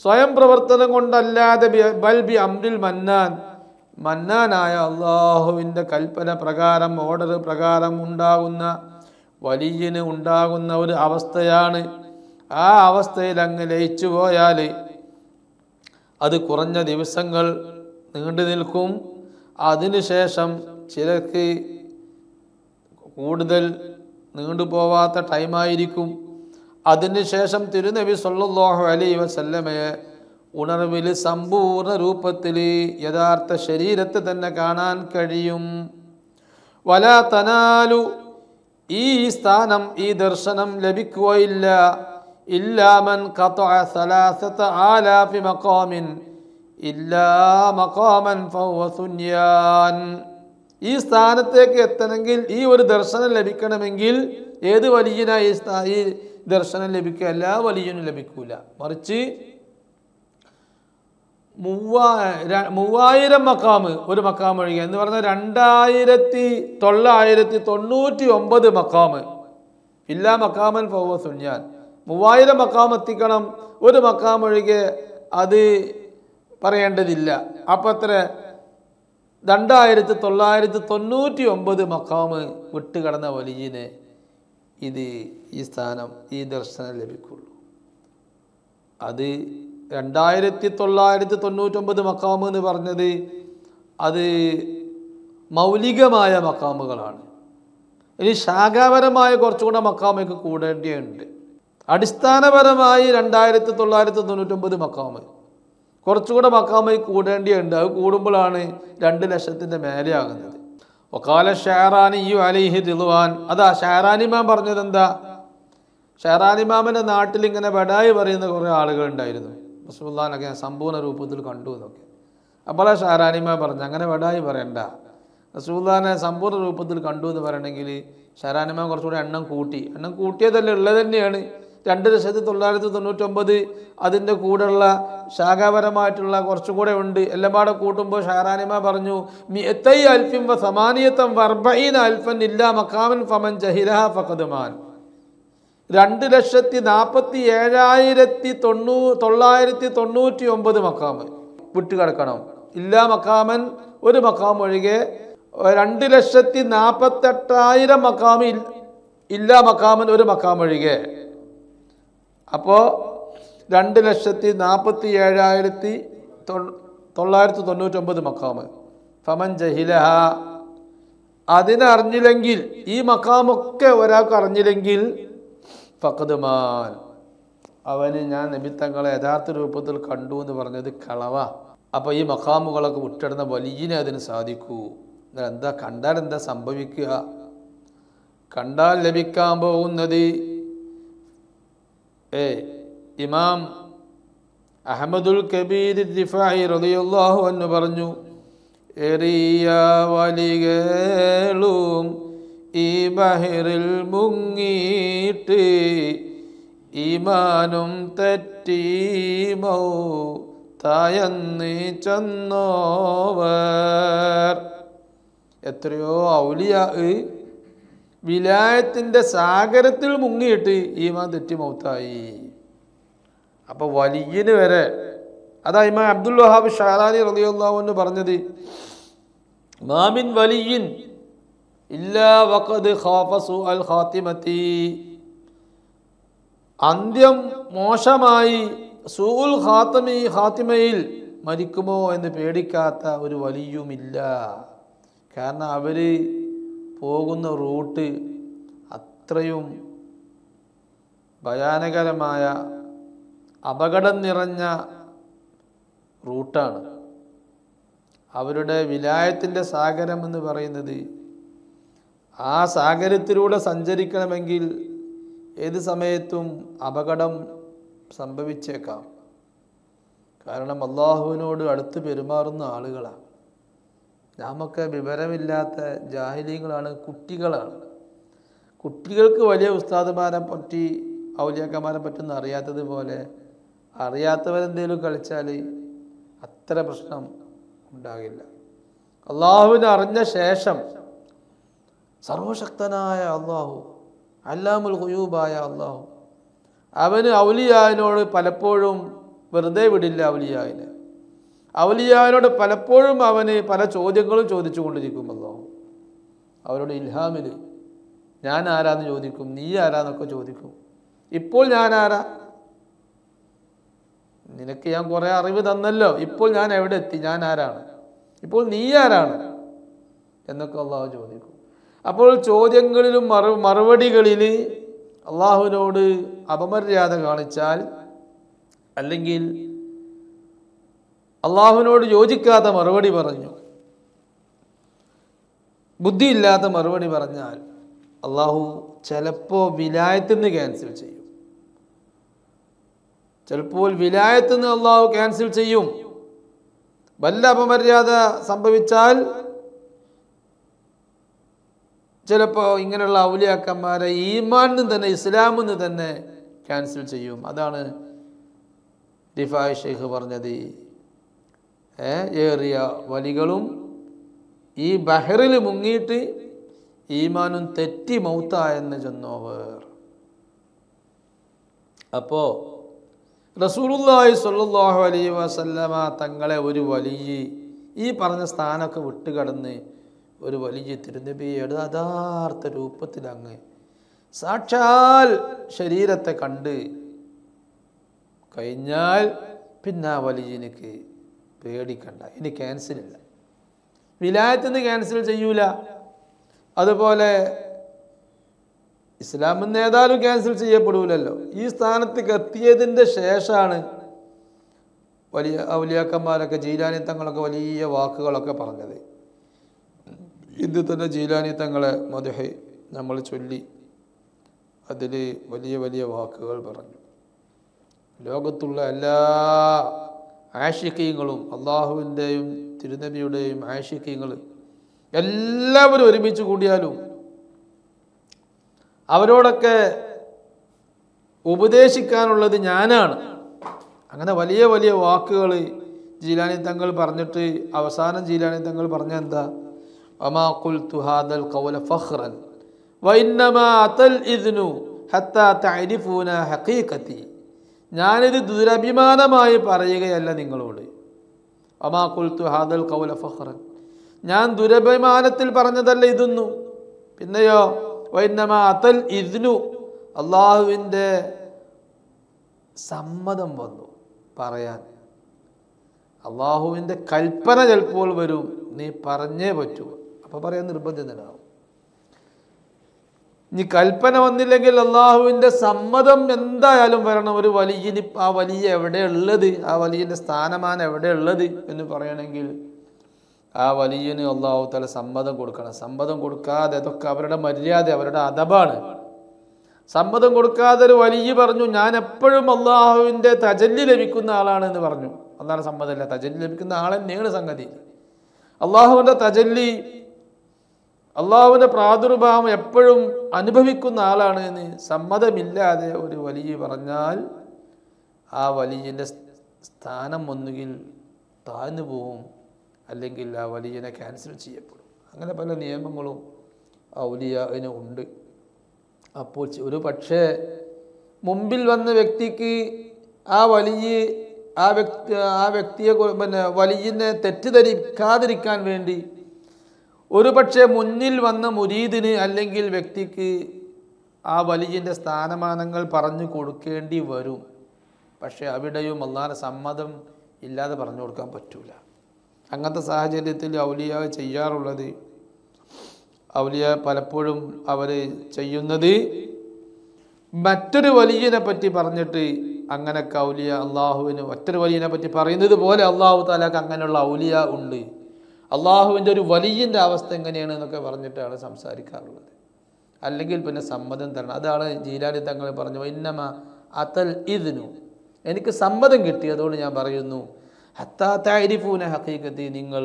സ്വയം പ്രവർത്തനം കൊണ്ടല്ലാതെ, ബൽ ബി അംരിൽ മന്നാൻ, മന്നാനായ അള്ളാഹുവിൻ്റെ കൽപ്പന പ്രകാരം, ഓർഡർ പ്രകാരം ഉണ്ടാകുന്ന വലിയന് ഉണ്ടാകുന്ന ഒരു അവസ്ഥയാണ്. ആ അവസ്ഥയിൽ അങ്ങ് ലയിച്ചു പോയാൽ അത് കുറഞ്ഞ ദിവസങ്ങൾ നീണ്ടു നിൽക്കും. അതിനുശേഷം ചിലർക്ക് കൂടുതൽ നീണ്ടുപോവാത്ത ടൈമായിരിക്കും. അതിനുശേഷം തിരുനബി സല്ലല്ലാഹു അലൈഹി വസല്ലമയെ ഉണർവിൽ സമ്പൂർണ്ണ രൂപത്തിൽ യഥാർത്ഥ ശരീരത്തെ തന്നെ കാണാൻ കഴിയും. വലാ തനാലു, ഈ സ്ഥാനം, ഈ ദർശനം ലഭിക്കുകയില്ല. ഇല്ലാ മൻ ഖതഅ 3000 മഖാമിൻ ഇല്ലാ മഖാമൻ ഫഹുവ സുന്യാൻ. ഈ സ്ഥാനത്തേക്ക് എത്തണമെങ്കിൽ, ഈ ഒരു ദർശനം ലഭിക്കണമെങ്കിൽ, ഏത് വലിയനായി ഈ ദർശനം ലഭിക്കുക? എല്ലാ വലിയനും ലഭിക്കൂല. മറിച്ച് 3000 മക്കാമ്, ഒരു മക്കാം ഒഴികെ എന്ന് പറഞ്ഞാൽ 2999 മക്കാമ്. ഇല്ലാ മക്കാമൻ ഫഹുവ സുന്യാൻ. 3000 മക്കാം എത്തിക്കണം, ഒരു മക്കാം ഒഴികെ അത് പറയേണ്ടതില്ല. അപ്പം അത്ര 2999 മക്കാമ് വിട്ടുകടന്ന വലിയനെ ഇത് ഈ സ്ഥാനം, ഈ ദർശനം ലഭിക്കുള്ളൂ. അത് 2999 മക്കാമ് എന്ന് പറഞ്ഞത് അത് മൗലികമായ മക്കാമുകളാണ്. ഇനി ശാഖാപരമായ കുറച്ചുകൂടെ മക്കാമൊക്കെ കൂടേണ്ടതുണ്ട്. അടിസ്ഥാനപരമായി 2999 മക്കാമ്, കുറച്ചുകൂടെ മക്കാമായി കൂടേണ്ടതുണ്ട്. അത് കൂടുമ്പോഴാണ് 2 ലക്ഷത്തിൻ്റെ മേലെ ആകുന്നത്. വഖാല ഷഅറാനിയു അലൈഹി റിദ്വാൻ. അതാ ഷഅറാനി ഇമാം പറഞ്ഞത് എന്താ? ഷഅറാനി ഇമാമിൻ്റെ നാട്ടിൽ ഇങ്ങനെ ബഡായി പറയുന്ന കുറേ ആളുകൾ ഉണ്ടായിരുന്നു. റസൂലുള്ളാഹിനെ സമ്പൂർണ്ണ രൂപത്തിൽ കണ്ടു എന്നൊക്കെ. അപ്പോൾ ആ ഷഅറാനി ഇമാം പറഞ്ഞു, അങ്ങനെ ബഡായി പറയണ്ട, റസൂലുള്ളാഹിനെ സമ്പൂർണ്ണ രൂപത്തിൽ കണ്ടു എന്ന് പറയണമെങ്കിൽ ഷഅറാനി ഇമാം കുറച്ചുകൂടി എണ്ണം കൂട്ടിയതല്ലേ, ഉള്ളത് തന്നെയാണ്. 2,999 അതിൻ്റെ കൂടെയുള്ള ശാഖാപരമായിട്ടുള്ള കുറച്ചും കൂടെ ഉണ്ട്. എല്ലാം പാടെ കൂട്ടുമ്പോൾ ഷഅറാനി ഇമാം പറഞ്ഞു 2,048,040 ഇല്ലാ മഖാമൻ ഫമൻ ജഹിലഹ ഫഖദ് മാൻ. 2,97,999 മഖാമ് വിട്ടുകിടക്കണം. ഇല്ലാ മഖാമൻ, ഒരു മഖാം ഒഴികെ 2,48,000 മഖാമ് ഇല്ലാ മഖാമൻ, ഒരു മഖാം ഒഴികെ. അപ്പോൾ 2,47,999 മഖാമ്. ഫമൻ ജഹിലഹ, അതിനറിഞ്ഞില്ലെങ്കിൽ, ഈ മഖാമൊക്കെ ഒരാൾക്ക് അറിഞ്ഞില്ലെങ്കിൽ ഫഖദ് മാൻ, അവന് ഞാൻ നബി തങ്ങളെ യഥാർത്ഥ രൂപത്തിൽ കണ്ടു എന്ന് പറഞ്ഞത് കളവാ. അപ്പോൾ ഈ മഖാമുകളൊക്കെ വിട്ടിടുന്ന വലിയനെ അതിന് സാധിക്കൂ. എന്താ കണ്ടാൽ എന്താ സംഭവിക്കുക? കണ്ടാൽ ലഭിക്കാൻ പോകുന്നത് ഇമാം അഹ്മദുൽ കബീർ റിഫാഇ റളിയല്ലാഹു അൻഹു പറഞ്ഞു, എറിയ വലികളും ഈ ബഹറിൽ മുങ്ങിയിട്ട് ഈമാനും തെറ്റീമോ തായന്ന് ചെന്നോവർ. എത്രയോ ഔലിയാ വിലായത്തിൻ്റെ സാഗരത്തിൽ മുങ്ങിയിട്ട് ഈമാൻ തെറ്റി മൗത്തായി. അപ്പോൾ വലിയന് വരെ, അതാ ഇമാം അബ്ദുൽ വഹാബ് ഷഅറാനി റളിയല്ലാഹു അൻഹു പറഞ്ഞത്, മാമിൻ വലിയിൻ ഇല്ലാ വഖദ് ഖാഫ സുഅൽ ഖാതിമതി. അന്ത്യം മോശമായി, സൂഉൽ ഖാതിമയിൽ മരിക്കുമോ എന്ന് പേടിക്കാത്ത ഒരു വലിയുമില്ല. കാരണം അവർ പോകുന്ന റൂട്ട് അത്രയും ഭയാനകരമായ അപകടം നിറഞ്ഞ റൂട്ടാണ്. അവരുടെ വിലായത്തിൻ്റെ സാഗരം എന്ന് പറയുന്നത്, ആ സാഗരത്തിലൂടെ സഞ്ചരിക്കണമെങ്കിൽ ഏത് സമയത്തും അപകടം സംഭവിച്ചേക്കാം. കാരണം അള്ളാഹുവിനോട് അടുത്ത് പെരുമാറുന്ന ആളുകളാണ്. നാമൊക്കെ വിവരമില്ലാത്ത ജാഹിലീങ്ങളാണ്, കുട്ടികളാണ്. കുട്ടികൾക്ക് വലിയ ഉസ്താദുമാരെ പറ്റി ഔലിയാക്കന്മാരെ പറ്റൊന്നും അറിയാത്തതുപോലെ അറിയാത്തവരെന്തെങ്കിലും കളിച്ചാൽ അത്ര പ്രശ്നം ഉണ്ടാകില്ല. അള്ളാഹുവിനെ അറിഞ്ഞ ശേഷം സർവശക്തനായ അള്ളാഹു, അല്ലാമുൽ ഖുയൂബായ അള്ളാഹു, അവന് ഔലിയാവിനോട് പലപ്പോഴും വെറുതെ വിടില്ല. ഔലിയാവിനോട് പലപ്പോഴും അവന് പല ചോദ്യങ്ങളും ചോദിച്ചു കൊണ്ടിരിക്കും. അള്ളാഹു അവരോട് ഇൽഹാമിൽ ഞാൻ ആരാന്ന് ചോദിക്കും, നീ ആരാന്നൊക്കെ ചോദിക്കും. ഇപ്പോൾ ഞാൻ ആരാ? നിനക്ക് ഞാൻ കുറേ അറിവ് തന്നല്ലോ, ഇപ്പോൾ ഞാൻ എവിടെ എത്തി, ഞാൻ ആരാണ്, ഇപ്പോൾ നീ ആരാണ് എന്നൊക്കെ അള്ളാഹു ചോദിക്കും. അപ്പോൾ ചോദ്യങ്ങളിലും മറുപടികളിൽ അള്ളാഹുവിനോട് അപമര്യാദ കാണിച്ചാൽ, അല്ലെങ്കിൽ അള്ളാഹുവിനോട് യോജിക്കാത്ത മറുപടി പറഞ്ഞു, ബുദ്ധിയില്ലാത്ത മറുപടി പറഞ്ഞാൽ അള്ളാഹു ചിലപ്പോൾ വിലായത്തിൽ നിന്ന് ക്യാൻസൽ ചെയ്യും. ചിലപ്പോൾ വിലായത്തിൽ നിന്ന് അള്ളാഹു ക്യാൻസൽ ചെയ്യും. വല്ല അപമര്യാദ സംഭവിച്ചാൽ ചിലപ്പോൾ ഇങ്ങനെയുള്ള ഔലിയാക്കന്മാരെ ഈമാനിൽ നിന്ന് തന്നെ, ഇസ്ലാമിൽ നിന്ന് തന്നെ ക്യാൻസൽ ചെയ്യും. അതാണ് റിഫായി ഷെയ്ഖ് പറഞ്ഞത്, ഏറിയ വലികളും ഈ ബഹറിൽ മുങ്ങിയിട്ട് ഈമാനും തെറ്റി മൗത്തായെന്ന് ചെന്നോവർ. അപ്പോൾ റസൂലുള്ളാഹി സ്വല്ലല്ലാഹു അലൈഹി വസല്ലമ തങ്ങളെ ഒരു വലിയ ഈ പറഞ്ഞ സ്ഥാനമൊക്കെ വിട്ടുകടന്ന് ഒരു വലിയ തിരുനബിയുടെ യഥാർത്ഥ രൂപത്തിൽ അങ്ങ് സാക്ഷാൽ ശരീരത്തെ കണ്ട് കഴിഞ്ഞാൽ പിന്നെ ആ വലിയനിക്ക് പേടിക്കണ്ട, ഇനി ക്യാൻസലില്ല, വിലായത്തിൽ നിന്ന് ക്യാൻസൽ ചെയ്യൂല. അതുപോലെ ഇസ്ലാമിൽ നിന്ന് ഏതായാലും ക്യാൻസൽ ചെയ്യപ്പെടൂലല്ലോ. ഈ സ്ഥാനത്തേക്ക് എത്തിയതിൻ്റെ ശേഷമാണ് വലിയ ഔലിയാക്കന്മാരൊക്കെ, ജീലാനി തങ്ങളൊക്കെ വലിയ വാക്കുകളൊക്കെ പറഞ്ഞത്. ഇത് തന്നെ ജീലാനി തങ്ങളെ മദ്ഹ് നമ്മൾ ചൊല്ലി അതിൽ വലിയ വലിയ വാക്കുകൾ പറഞ്ഞു. ലോകത്തുള്ള എല്ലാ ആശിഖീങ്ങളും അള്ളാഹുവിൻ്റെയും തിരുനബിയുടെയും ആശിഖീങ്ങൾ എല്ലാവരും ഒരുമിച്ച് കൂടിയാലും അവരോടൊക്കെ ഉപദേശിക്കാനുള്ളത് ഞാനാണ്. അങ്ങനെ വലിയ വലിയ വാക്കുകൾ ജീലാനി തങ്ങൾ പറഞ്ഞിട്ട് അവസാനം ജീലാനി തങ്ങൾ പറഞ്ഞ എന്താ? വമാ ഖുൽതു ഹാദൽ ഖൗല ഫഖ്റൻ വഇന്നമാ അതൽ ഇദ്നു ഹത്താ തഅരിഫൂന ഹഖീഖതി. ഞാനിത് ദുരഭിമാനമായി പറയുകയല്ല നിങ്ങളോട്. വമാ ഖുൽതു ഹാദൽ ഖൗല ഫഖ്റൻ, ഞാൻ ദുരഭിമാനത്തിൽ പറഞ്ഞതല്ല ഇതൊന്നും. പിന്നെയോ വഇന്നമാ അതൽ ഇദ്നു, അള്ളാഹുവിൻ്റെ സമ്മതം വന്നു പറയാൻ. അള്ളാഹുവിൻ്റെ കൽപ്പന ചിലപ്പോൾ വരും, നീ പറഞ്ഞേ പറ്റൂ, അപ്പോൾ പറയാൻ നിർബന്ധിതനാവും. ഇനി കൽപ്പന വന്നില്ലെങ്കിൽ അള്ളാഹുവിൻ്റെ സമ്മതം എന്തായാലും വരണം. ഒരു വലിയന് ആ വലിയ എവിടെയുള്ളത്, ആ വലിയൻ്റെ സ്ഥാനമാനം എവിടെയുള്ളത് എന്ന് പറയണമെങ്കിൽ ആ വലിയന് അള്ളാഹു തആല സമ്മതം കൊടുക്കണം. സമ്മതം കൊടുക്കാതെ അതൊക്കെ അവരുടെ മര്യാദ, അവരുടെ അദബാണ്. സമ്മതം കൊടുക്കാതെ ഒരു വലിയ പറഞ്ഞു ഞാൻ എപ്പോഴും അള്ളാഹുവിൻ്റെ തജല്ലി ലഭിക്കുന്ന ആളാണ് എന്ന് പറഞ്ഞു. അള്ളാഹുടെ സമ്മതമല്ല, തജല്ലി ലഭിക്കുന്ന ആൾ തന്നെയാണ് സംഗതി. അള്ളാഹുവിൻ്റെ തജല്ലി, അള്ളാഹുവിൻ്റെ പ്രാദുർഭാവം എപ്പോഴും അനുഭവിക്കുന്ന ആളാണ് എന്ന് സമ്മതമില്ലാതെ ഒരു വലിയ പറഞ്ഞാൽ ആ വലിയൻ്റെ സ്ഥാനം ഒന്നുകിൽ താഴ്ന്നു പോവും, അല്ലെങ്കിൽ ആ വലിയനെ ക്യാൻസൽ ചെയ്യപ്പെടും. അങ്ങനെ പല നിയമങ്ങളും ഔലിയാഇന് ഉണ്ട്. അപ്പോൾ ഒരു പക്ഷേ മുമ്പിൽ വന്ന വ്യക്തിക്ക് ആ വ്യക്തിയെ വലിയനെ തെറ്റിദ്ധരിക്കാതിരിക്കാൻ വേണ്ടി ഒരു പക്ഷേ മുന്നിൽ വന്ന മുരീദിന് അല്ലെങ്കിൽ വ്യക്തിക്ക് ആ വലിയൻ്റെ സ്ഥാനമാനങ്ങൾ പറഞ്ഞു കൊടുക്കേണ്ടി വരും. പക്ഷേ അവിടെയും അള്ളാഹുവിൻ്റെ സമ്മതം ഇല്ലാതെ പറഞ്ഞു കൊടുക്കാൻ പറ്റൂല. അങ്ങനത്തെ സാഹചര്യത്തിൽ ഔലിയ ചെയ്യാറുള്ളത്, ഔലിയ പലപ്പോഴും അവർ ചെയ്യുന്നത് മറ്റൊരു വലിയനെ പറ്റി പറഞ്ഞിട്ട് അങ്ങനെയൊക്കെ ഔലിയ അള്ളാഹുവിന് മറ്റൊരു വലിയനെ പറ്റി പറയുന്നത് പോലെ അള്ളാഹു തആലക്ക് അങ്ങനെയുള്ള ഔലിയ ഉണ്ട്, അള്ളാഹുവിൻ്റെ ഒരു വലിയൻ്റെ അവസ്ഥ എങ്ങനെയാണ് എന്നൊക്കെ പറഞ്ഞിട്ടാണ് സംസാരിക്കാറുള്ളത്. അല്ലെങ്കിൽ പിന്നെ സമ്മതം തരണം. അതാണ് ജീലാനി തങ്ങൾ പറഞ്ഞു ഇന്നമാ അതൽ ഇദ്നു, എനിക്ക് സമ്മതം കിട്ടി, അതുകൊണ്ട് ഞാൻ പറയുന്നു. ഹത്താ തഅരിഫൂന ഹഖീഖതി, നിങ്ങൾ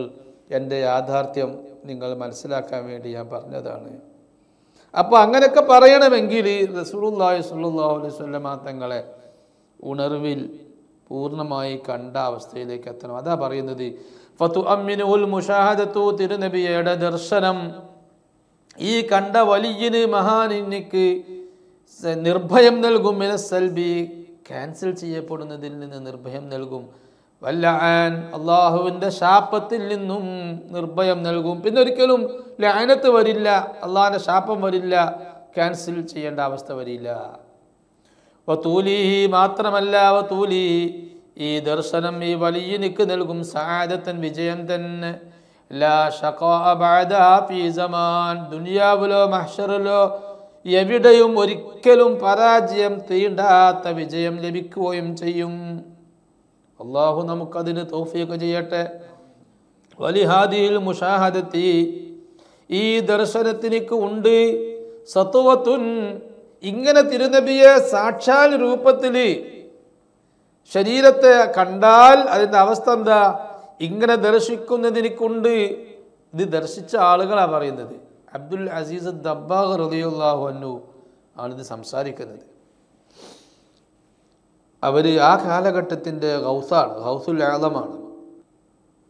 എൻ്റെ യാഥാർത്ഥ്യം നിങ്ങൾ മനസ്സിലാക്കാൻ വേണ്ടി ഞാൻ പറഞ്ഞതാണ്. അപ്പോൾ അങ്ങനെയൊക്കെ പറയണമെങ്കിൽ റസൂലുള്ളാഹി സ്വല്ലല്ലാഹു അലൈഹി വസല്ലം തങ്ങളെ ഉണർവിൽ പൂർണ്ണമായി കണ്ട അവസ്ഥയിലേക്ക് എത്തണം. അതാ പറയുന്നത് ഫതുഅമ്മിനുൽ മുശാഹദത്തു, തിരുനബിയുടെ ദർശനം ഈ കണ്ട വലിയന് മഹാനിക്ക് നിർഭയം നൽകും. മിനസ്സൽബി, ക്യാൻസൽ ചെയ്യപ്പെടുന്നതിൽ നിന്ന് നിർഭയം നൽകും. വല്ലആൻ, അള്ളാഹുവിൻ്റെ ശാപത്തിൽ നിന്നും നിർഭയം നൽകും. പിന്നെ ഒരിക്കലും ലഅനത്ത് വരില്ല, അള്ളാഹിൻ്റെ ശാപം വരില്ല, ക്യാൻസൽ ചെയ്യേണ്ട അവസ്ഥ വരില്ല. വതൂലിഹി, മാത്രമല്ല വതൂലിഹി, ഈ ദർശനം ഈ വലിയനിക്ക് നൽകും സആദത്തൻ, വിജയം തന്നെ. ലാ ശഖാഅ ബഅദഹാ ഫീ സമാൻ, ദുനിയാവിലോ മഹ്ശറിലോ എവിടെയും ഒരിക്കലും പരാജയം തീണ്ടാത്ത വിജയം ലഭിക്കുകയും ചെയ്യും. അള്ളാഹു നമുക്കതിന് തൗഫീഖ് ചെയ്യട്ടെ. വലിഹാദിൽ മുശാഹദത്തി, ഈ ദർശനത്തിനിക്ക് ഉണ്ട് സത്വത്തുൻ, ഇങ്ങനെ തിരുനബിയെ സാക്ഷാൽ രൂപത്തിൽ ശരീരത്തെ കണ്ടാൽ അതിൻ്റെ അവസ്ഥ എന്താ? ഇങ്ങനെ ദർശിക്കുന്നതിനിക്കുണ്ട്. ഇത് ദർശിച്ച ആളുകളാണ് പറയുന്നത്. അബ്ദുൽ അസീസ് ദബ്ബാഗ് റളിയല്ലാഹു അൻഹു ആണിത് സംസാരിക്കുന്നത്. അവർ ആ കാലഘട്ടത്തിൻ്റെ ഗൗസാണ്, ഗൗസുൽ ആലമാണ്.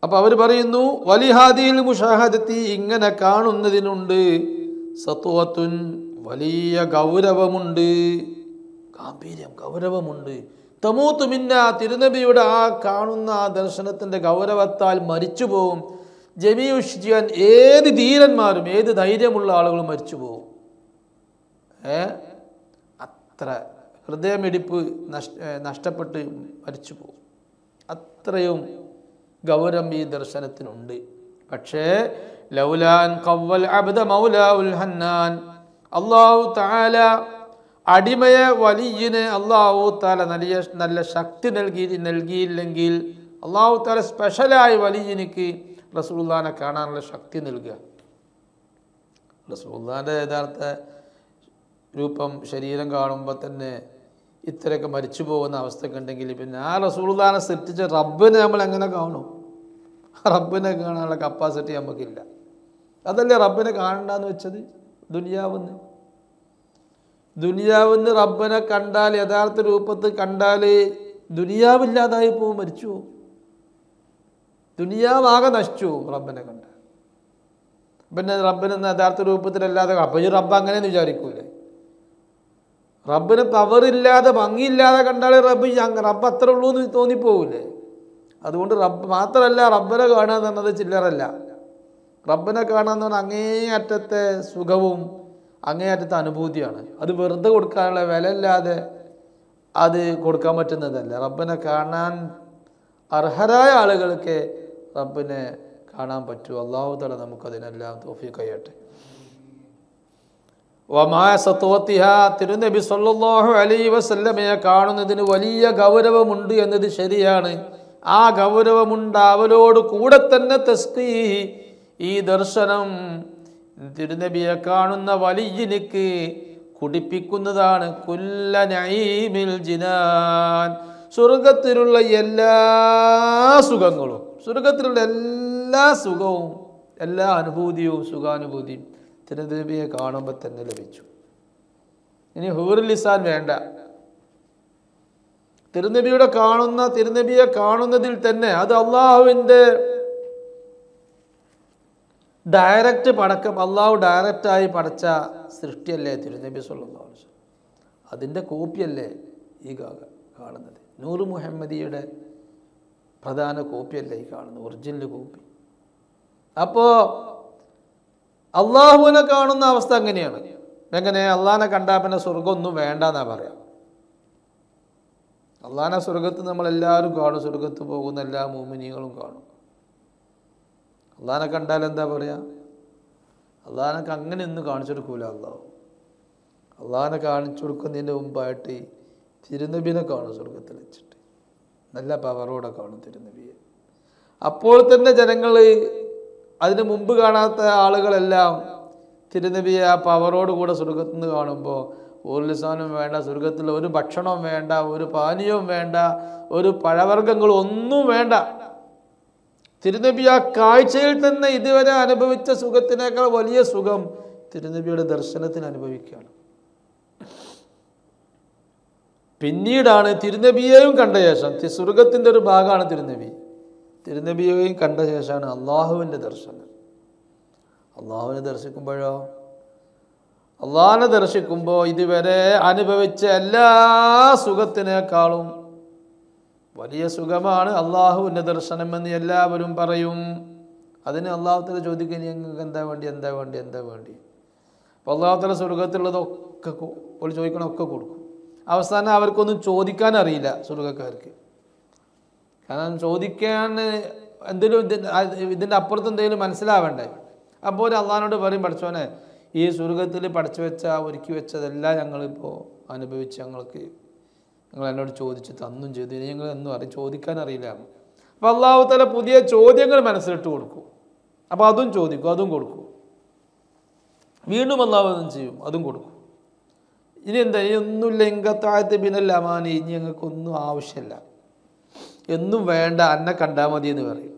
അപ്പോൾ അവർ പറയുന്നു വലിഹാദിൽ മുശാഹദത്തി, ഇങ്ങനെ കാണുന്നതിനുണ്ട് സത്വത്തുൻ, വലിയ ഗൗരവമുണ്ട്, ഗാംഭീര്യം, ഗൗരവമുണ്ട്. തമൂത്തു മിന്ന, തിരുനബിയുടെ ആ കാണുന്ന ആ ദർശനത്തിൻ്റെ ഗൗരവത്താൽ മരിച്ചു പോവും. ജമീഉ, ഏത് ധീരന്മാരും ഏത് ധൈര്യമുള്ള ആളുകളും മരിച്ചു പോവും. അത്ര ഹൃദയമിടിപ്പ് നഷ്ടപ്പെട്ട് മരിച്ചു പോകും. അത്രയും ഗൗരവം ഈ ദർശനത്തിനുണ്ട്. പക്ഷേ ലൗലാൻ ഖവ്വൽ അബ്ദ മൗലാഉൽ ഹന്നാൻ, അല്ലാഹു തആല അടിമയെ വലിയനെ അല്ലാഹു തആല നല്ല ശക്തി നൽകിയില്ലെങ്കിൽ, അല്ലാഹു തആല സ്പെഷ്യലായി വലിയനിക്ക് റസൂലുള്ളാഹിനെ കാണാനുള്ള ശക്തി നൽകുക. റസൂലുള്ളാഹിൻ്റെ യഥാർത്ഥ രൂപം ശരീരം കാണുമ്പോൾ തന്നെ ഇത്രയൊക്കെ മരിച്ചു പോകുന്ന അവസ്ഥയൊക്കെ ഉണ്ടെങ്കിൽ പിന്നെ ആ റസൂലുള്ളാഹിനെ സൃഷ്ടിച്ച റബ്ബിനെ നമ്മൾ എങ്ങനെ കാണും? റബ്ബിനെ കാണാനുള്ള കപ്പാസിറ്റി നമുക്കില്ല. അതല്ലേ റബ്ബിനെ കാണണ്ടെന്ന് വെച്ചത്. ദുനിയാവിന്ന് റബ്ബിനെ കണ്ടാൽ, യഥാർത്ഥ രൂപത്തിൽ കണ്ടാൽ ദുനിയാവില്ലാതായി പോവും, മരിച്ചു പോവും, ദുനിയാവാകെ നശിച്ചു പോവും റബ്ബിനെ കണ്ടാൽ. പിന്നെ റബ്ബിന് യഥാർത്ഥ രൂപത്തിലല്ലാതെ അപ്പോൾ ഈ റബ്ബ് അങ്ങനെയെന്ന് വിചാരിക്കൂലേ? റബ്ബിന് പവറില്ലാതെ ഭംഗിയില്ലാതെ കണ്ടാൽ റബ്ബ് അത്ര ഉള്ളൂ എന്ന് തോന്നിപ്പോവില്ലേ? അതുകൊണ്ട് റബ്ബ് മാത്രമല്ല, റബ്ബിനെ കാണുക എന്ന് പറഞ്ഞത് ചില്ലറല്ല. റബ്ബിനെ കാണുക എന്ന് പറഞ്ഞാൽ അങ്ങേയറ്റത്തെ സുഖവും അങ്ങേയറ്റത്തെ അനുഭൂതിയാണ്. അത് വെറുതെ കൊടുക്കാനുള്ള വിലയില്ലാതെ അത് കൊടുക്കാൻ പറ്റുന്നതല്ല. റബ്ബിനെ കാണാൻ അർഹരായ ആളുകൾക്ക് റബ്ബിനെ കാണാൻ പറ്റൂ. അല്ലാഹു തആല നമുക്കതിനെല്ലാം തൗഫീഖ് ചെയ്യട്ടെ. വമായ സത്വത്തിഹ, തിരുനബി സല്ലല്ലാഹു അലൈഹി വസല്ലമയെ കാണുന്നതിന് വലിയ ഗൗരവമുണ്ട് എന്നത് ശരിയാണ്. ആ ഗൗരവമുണ്ട് അവരോട് കൂടെ തന്നെ തസ്ഖീഹ്, ഈ ദർശനം തിരുനബിയെ കാണുന്ന വലിയനിക്ക് കുടിപ്പിക്കുന്നതാണ്. കുല്ല നഈമിൽ ജിനാൻ, സ്വർഗത്തിലുള്ള എല്ലാ സുഖങ്ങളും, സ്വർഗത്തിലുള്ള എല്ലാ സുഖവും, എല്ലാ അനുഭൂതിയും സുഖാനുഭൂതിയും തിരുനബിയെ കാണുമ്പോൾ തന്നെ ലഭിച്ചു. ഇനി ഹൂറുൽ ലിസാൻ വേണ്ട. തിരുനബിയെ കാണുന്നതിൽ തന്നെ അത് അള്ളാഹുവിൻ്റെ ഡയറക്റ്റ് പടക്കം, അള്ളാഹു ഡയറക്റ്റായി പടച്ച സൃഷ്ടിയല്ലേ തിരുനബി സല്ലല്ലാഹു അലൈഹി വസല്ലം. അതിൻ്റെ കോപ്പിയല്ലേ ഈ കാണുന്നത്. നൂറ് മുഹമ്മദിയുടെ പ്രധാന കോപ്പിയല്ലേ ഈ കാണുന്നത്, ഒറിജിനൽ കോപ്പി. അപ്പോൾ അള്ളാഹുവിനെ കാണുന്ന അവസ്ഥ അങ്ങനെയാണ്. എങ്ങനെ? അള്ളാഹിനെ കണ്ടാൽ പിന്നെ സ്വർഗമൊന്നും വേണ്ട എന്നാ പറയാം. അള്ളാഹിനെ സ്വർഗത്ത് നമ്മളെല്ലാവരും കാണും, സ്വർഗത്ത് പോകുന്ന എല്ലാ മുഅ്മിനീങ്ങളും കാണും. അള്ളാഹിനെ കണ്ടാൽ എന്താ പറയുക? അള്ളാഹിനൊക്കെ അങ്ങനെ ഒന്നും കാണിച്ചു കൊടുക്കൂല. അള്ളാഹിനെ കാണിച്ചു കൊടുക്കുന്നതിൻ്റെ മുമ്പായിട്ട് തിരുനബിനെ കാണും സ്വർഗത്തിൽ വെച്ചിട്ട്. നല്ല പവറോടെ കാണും തിരുനബിയെ. അപ്പോൾ തന്നെ ജനങ്ങൾ, അതിന് മുമ്പ് കാണാത്ത ആളുകളെല്ലാം തിരുനബിയെ ആ പവറോട് കൂടെ സ്വർഗത്തിൽ നിന്ന് കാണുമ്പോൾ ഒരു ലിസാനും വേണ്ട, സ്വർഗത്തിൽ ഒരു ഭക്ഷണവും വേണ്ട, ഒരു പാനീയവും വേണ്ട, ഒരു പഴവർഗ്ഗങ്ങളും ഒന്നും വേണ്ട. തിരുനബി ആ കാഴ്ചയിൽ തന്നെ ഇതുവരെ അനുഭവിച്ച സുഖത്തിനേക്കാൾ വലിയ സുഖം തിരുനബിയുടെ ദർശനത്തിന് അനുഭവിക്കുകയാണ്. പിന്നീടാണ് തിരുനബിയെയും കണ്ട ശേഷം, സ്വർഗത്തിൻ്റെ ഒരു ഭാഗമാണ് തിരുനബിയെയും കണ്ട ശേഷമാണ് അള്ളാഹുവിൻ്റെ ദർശനം. അള്ളാഹുവിനെ ദർശിക്കുമ്പോഴോ, അള്ളാഹിനെ ദർശിക്കുമ്പോൾ ഇതുവരെ അനുഭവിച്ച എല്ലാ സുഖത്തിനേക്കാളും വലിയ സുഖമാണ് അള്ളാഹുവിൻ്റെ ദർശനം എന്ന് എല്ലാവരും പറയും. അതിന് അള്ളാഹു തആല ചോദിക്കുക, ഞങ്ങൾക്ക് എന്താ വേണ്ടി? അപ്പോൾ അള്ളാഹു തആല സ്വർഗത്തിലുള്ളതൊക്കെ ഒരു ചോദിക്കണമൊക്കെ കൊടുക്കും. അവസാനം അവർക്കൊന്നും ചോദിക്കാൻ അറിയില്ല സ്വർഗക്കാർക്ക്. കാരണം ചോദിക്കാൻ എന്തെങ്കിലും ഇതിൻ്റെ അപ്പുറത്ത് എന്തെങ്കിലും മനസ്സിലാവേണ്ടേ. അപ്പോൾ ഒരു അള്ളാഹിനോട് പറയും, പഠിച്ചോനെ ഈ സ്വർഗത്തിൽ ഒരുക്കി വെച്ചതെല്ലാം ഞങ്ങളിപ്പോൾ അനുഭവിച്ച് നിങ്ങൾ എന്നോട് ചോദിച്ച് തന്നും ചെയ്തു, ഞങ്ങൾ എന്നും ചോദിക്കാൻ അറിയില്ല. അപ്പോൾ അള്ളാഹു തആല പുതിയ ചോദ്യങ്ങൾ മനസ്സിലിട്ട് കൊടുക്കും. അപ്പോൾ അതും ചോദിക്കും, അതും കൊടുക്കും. വീണ്ടും അള്ളാഹു അതും ചെയ്യും, അതും കൊടുക്കും. ഇനി എന്താ? ഇനി ഒന്നുമില്ല, ഇങ്കത്താഴത്ത് ബിനൽ അമാനി, ഇനി ഞങ്ങൾക്കൊന്നും ആവശ്യമില്ല, എന്നും വേണ്ട, എന്നെ കണ്ടാൽ മതി എന്ന് പറയും.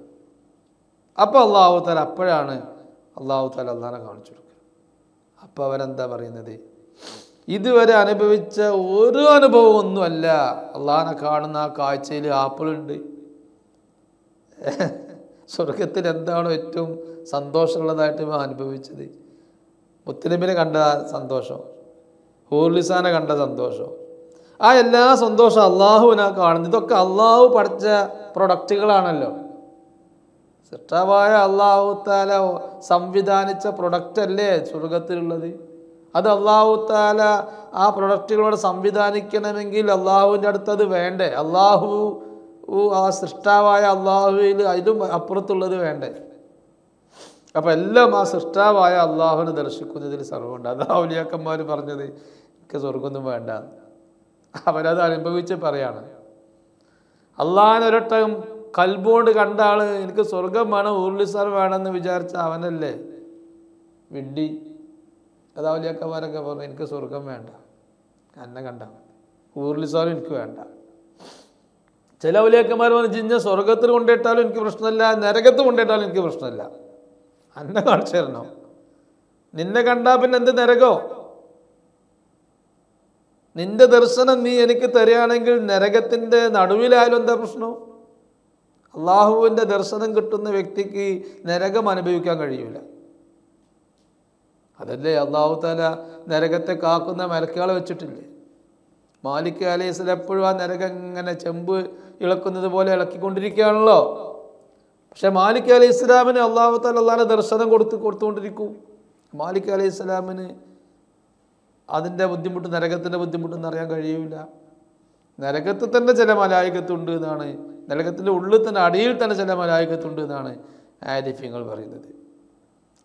അപ്പോൾ അള്ളാഹു തആല അപ്പോഴാണ് അള്ളാഹിനെ കാണിച്ചു കൊടുക്കുക. അപ്പോൾ അവരെന്താ പറയുന്നത്? ഇതുവരെ അനുഭവിച്ച ഒരു അനുഭവം ഒന്നുമല്ല. അള്ളാഹിനെ കാണുന്ന ആ കാഴ്ചയിൽ ആപ്പിളുണ്ട്. സ്വർഗത്തിൽ എന്താണോ ഏറ്റവും സന്തോഷമുള്ളതായിട്ട് അനുഭവിച്ചത്? മുത്തനബിനെ കണ്ട സന്തോഷം, ഹൂർലിസാനെ കണ്ട സന്തോഷം, ആ എല്ലാ സന്തോഷം അള്ളാഹുവിനെ കാണുന്നു. ഇതൊക്കെ അള്ളാഹു പഠിച്ച പ്രൊഡക്റ്റുകളാണല്ലോ. സൃഷ്ടാവായ അള്ളാഹു തആല സംവിധാനിച്ച പ്രൊഡക്റ്റ് അല്ലേ സ്വർഗത്തിലുള്ളത്. അത് അള്ളാഹു തആല ആ പ്രൊഡക്റ്റുകളോട് സംവിധാനിക്കണമെങ്കിൽ അള്ളാഹുവിൻ്റെ അടുത്ത് അത് വേണ്ടേ? ആ സൃഷ്ടാവായ അള്ളാഹുവിൽ അതിലും അപ്പുറത്തുള്ളത് വേണ്ടേ? അപ്പം എല്ലാം ആ സൃഷ്ടാവായ അള്ളാഹുവിനെ ദർശിക്കുന്നതിൽ സർവ്വമുണ്ട്. അതാ ഔലിയാക്കന്മാർ പറഞ്ഞത്, എനിക്ക് സ്വർഗമൊന്നും വേണ്ട. അവരത് അനുഭവിച്ച് പറയാണ്. അള്ളാഹിനെ ഒരൊട്ടം കൽബോണ്ട് കണ്ട ആള് എനിക്ക് സ്വർഗം വേണം, ഊർലിസാർ വേണമെന്ന് വിചാരിച്ച അവനല്ലേ വിഡ്ഢി. അത് ഔലിയാക്കന്മാരൊക്കെ പറഞ്ഞു എനിക്ക് സ്വർഗം വേണ്ട, എന്നെ കണ്ട ഊർലിസാലും എനിക്ക് വേണ്ട. ചില ഔലിയാക്കന്മാർ പറഞ്ഞു ജിന്നെ സ്വർഗത്തിൽ കൊണ്ടിട്ടാലും എനിക്ക് പ്രശ്നമില്ല, നരകത്ത് കൊണ്ടിട്ടാലും എനിക്ക് പ്രശ്നമില്ല, എന്നെ കാണിച്ചു തരണോ, നിന്നെ കണ്ടാൽ പിന്നെ എന്ത് നരകോ, നിന്റെ ദർശനം നീ എനിക്ക് തരികയാണെങ്കിൽ നരകത്തിൻ്റെ നടുവിലായാലും എന്താ പ്രശ്നം? അള്ളാഹുവിൻ്റെ ദർശനം കിട്ടുന്ന വ്യക്തിക്ക് നരകം അനുഭവിക്കാൻ കഴിയൂല. അതല്ലേ അള്ളാഹു തആല നരകത്തെ കാക്കുന്ന മലക്കുകളെ വെച്ചിട്ടില്ലേ? മാലിക് അലൈഹി സ്വലാം എപ്പോഴും ആ നരകം ഇങ്ങനെ ചെമ്പ് ഇളക്കുന്നത് പോലെ ഇളക്കിക്കൊണ്ടിരിക്കുകയാണല്ലോ. പക്ഷെ മാലിക് അലൈഹി സ്വലാമിന് അള്ളാഹു തആല അള്ളാഹുവിൻ്റെ ദർശനം കൊടുത്തുകൊണ്ടിരിക്കും. മാലിക് അലൈഹി സ്വലാമിന് അതിൻ്റെ ബുദ്ധിമുട്ട്, നരകത്തിൻ്റെ ബുദ്ധിമുട്ടെന്ന് അറിയാൻ കഴിയൂല. നരകത്തിൽ തന്നെ ചില മലായികത്തുണ്ട് എന്നാണ്, നരകത്തിൻ്റെ ഉള്ളിൽ തന്നെ അടിയിൽ തന്നെ ചില മലായികത്തുണ്ട് എന്നാണ് ആരിഫ്യങ്ങൾ പറയുന്നത്.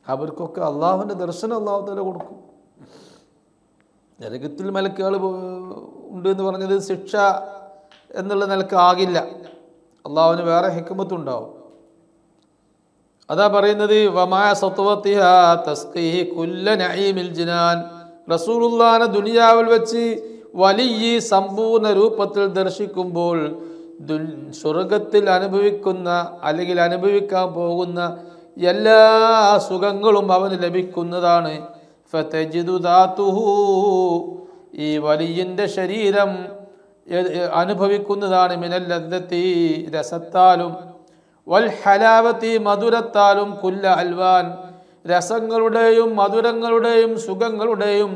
അവർക്കൊക്കെ അള്ളാഹുവിൻ്റെ ദർശനം അള്ളാഹു തആല കൊടുക്കും. നരകത്തിൽ മലക്കുകൾ ഉണ്ട് എന്ന് പറഞ്ഞത് ശിക്ഷ എന്നുള്ള നിലക്ക് ആകില്ല, അള്ളാഹുവിന് വേറെ ഹിക്മത്തുണ്ടാവും. അതാ പറയുന്നത് വമാ സത്വതിഹാ തസ്ഖീഹി കുല്ല നഈമിൽ ജിനാൻ. റസൂലുള്ളാഹിനെ ദുനിയാവിൽ വെച്ച് വലിയ സമ്പൂർണ്ണ രൂപത്തിൽ ദർശിക്കുമ്പോൾ സ്വർഗത്തിൽ അനുഭവിക്കുന്ന അല്ലെങ്കിൽ അനുഭവിക്കാൻ പോകുന്ന എല്ലാ സുഖങ്ങളും അവന് ലഭിക്കുന്നതാണ്. ഫതജിദു ദാതുഹു, ഈ വലിയന്റെ ശരീരം അനുഭവിക്കുന്നതാണ്, മിനൽ ലദ്ദത്തി രസത്താലും, വൽ ഹലാവത്തി മധുരത്താലും, കുല്ല അൽവാൻ രസങ്ങളുടെയും മധുരങ്ങളുടെയും സുഖങ്ങളുടെയും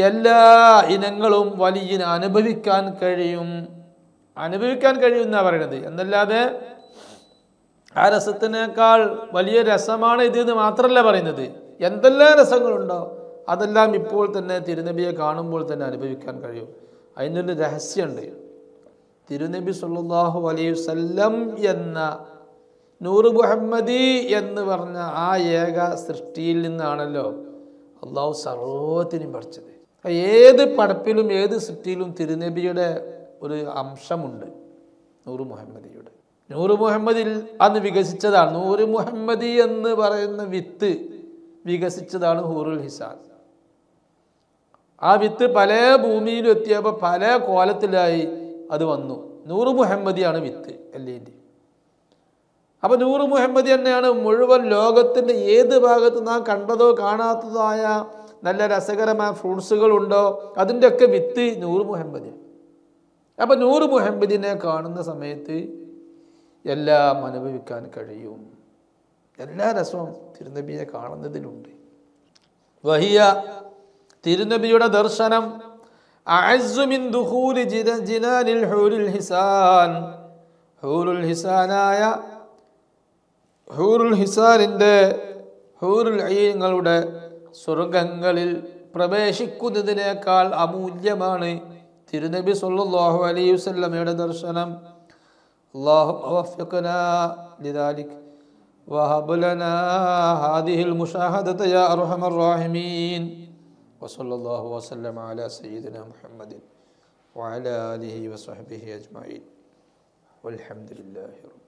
എല്ലാ ഇനങ്ങളും വലിയന് അനുഭവിക്കാൻ കഴിയും. അനുഭവിക്കാൻ കഴിയുമെന്നാ പറയണത്, എന്നല്ലാതെ ആ രസത്തിനേക്കാൾ വലിയ രസമാണ് ഇത് എന്ന് മാത്രമല്ല പറയുന്നത്. എന്തെല്ലാം രസങ്ങളുണ്ടോ അതെല്ലാം ഇപ്പോൾ തന്നെ തിരുനബിയെ കാണുമ്പോൾ തന്നെ അനുഭവിക്കാൻ കഴിയും. അതിനൊരു രഹസ്യമുണ്ട്. തിരുനബി സല്ലല്ലാഹു അലൈഹി വസല്ലം എന്ന നൂറ് മുഹമ്മദി എന്ന് പറഞ്ഞ ആ ഏക സൃഷ്ടിയിൽ നിന്നാണല്ലോ അള്ളാഹു സർവ്വത്തിനും പഠിച്ചത്. ഏത് പടപ്പിലും ഏത് സൃഷ്ടിയിലും തിരുനബിയുടെ ഒരു അംശമുണ്ട്, നൂറ് മുഹമ്മദിയുടെ. നൂറ് മുഹമ്മദിൽ അന്ന് വികസിച്ചതാണ്, നൂറ് മുഹമ്മദി എന്ന് പറയുന്ന വിത്ത് വികസിച്ചതാണ് ഹൂറുൽ ഹിസാൻ. ആ വിത്ത് പല ഭൂമിയിലും എത്തിയപ്പോൾ പല കോലത്തിലായി അത് വന്നു. നൂറ് മുഹമ്മദിയാണ് വിത്ത് എല്ലേൻ്റെ. അപ്പം നൂറ് മുഹമ്മദി തന്നെയാണ് മുഴുവൻ ലോകത്തിൻ്റെ ഏത് ഭാഗത്ത് നാം കണ്ടതോ കാണാത്തതായ നല്ല രസകരമായ ഫ്രൂട്ട്സുകളുണ്ടോ അതിൻ്റെയൊക്കെ വിത്ത് നൂറ് മുഹമ്മദി. അപ്പം നൂറ് മുഹമ്മദിനെ കാണുന്ന സമയത്ത് എല്ലാം അനുഭവിക്കാൻ കഴിയും. എല്ലാ രസവും തിരുനബിയെ കാണുന്നതിലുണ്ട്. വഹിയ തിരുനബിയുടെ ദർശനം അഅസ്സു മിൻ ദുഖൂലി ജിനാനിൽ ഹൂറുൽ ഹിസാൻ. ഹൂറുൽ ഹിസാനായ ഹൂറുൽ ഹിസാനിൻ്റെ ഹൂറുൽ ഐനുകളുടെ സ്വർഗങ്ങളിൽ പ്രവേശിക്കുന്നതിനേക്കാൾ അമൂല്യമാണ് തിരുനബി സല്ലല്ലാഹു അലൈഹി വസല്ലമയുടെ ദർശനം. അല്ലാഹുമ്മ വഫ്ഫിഖ്നാ ലിദാലിക് വഹബ് ലനാ ഹാദിഹിൽ മുശാഹദത യാ അർഹമർ റഹീമീൻ. വസല്ലല്ലാഹു വസല്ലമ അലാ സയ്യിദിനാ മുഹമ്മദിൻ വഅലാ ആലിഹി വസഹ്ബിഹി അജ്മഈൻ വൽഹംദുലില്ലാഹി റബ്ബിൽ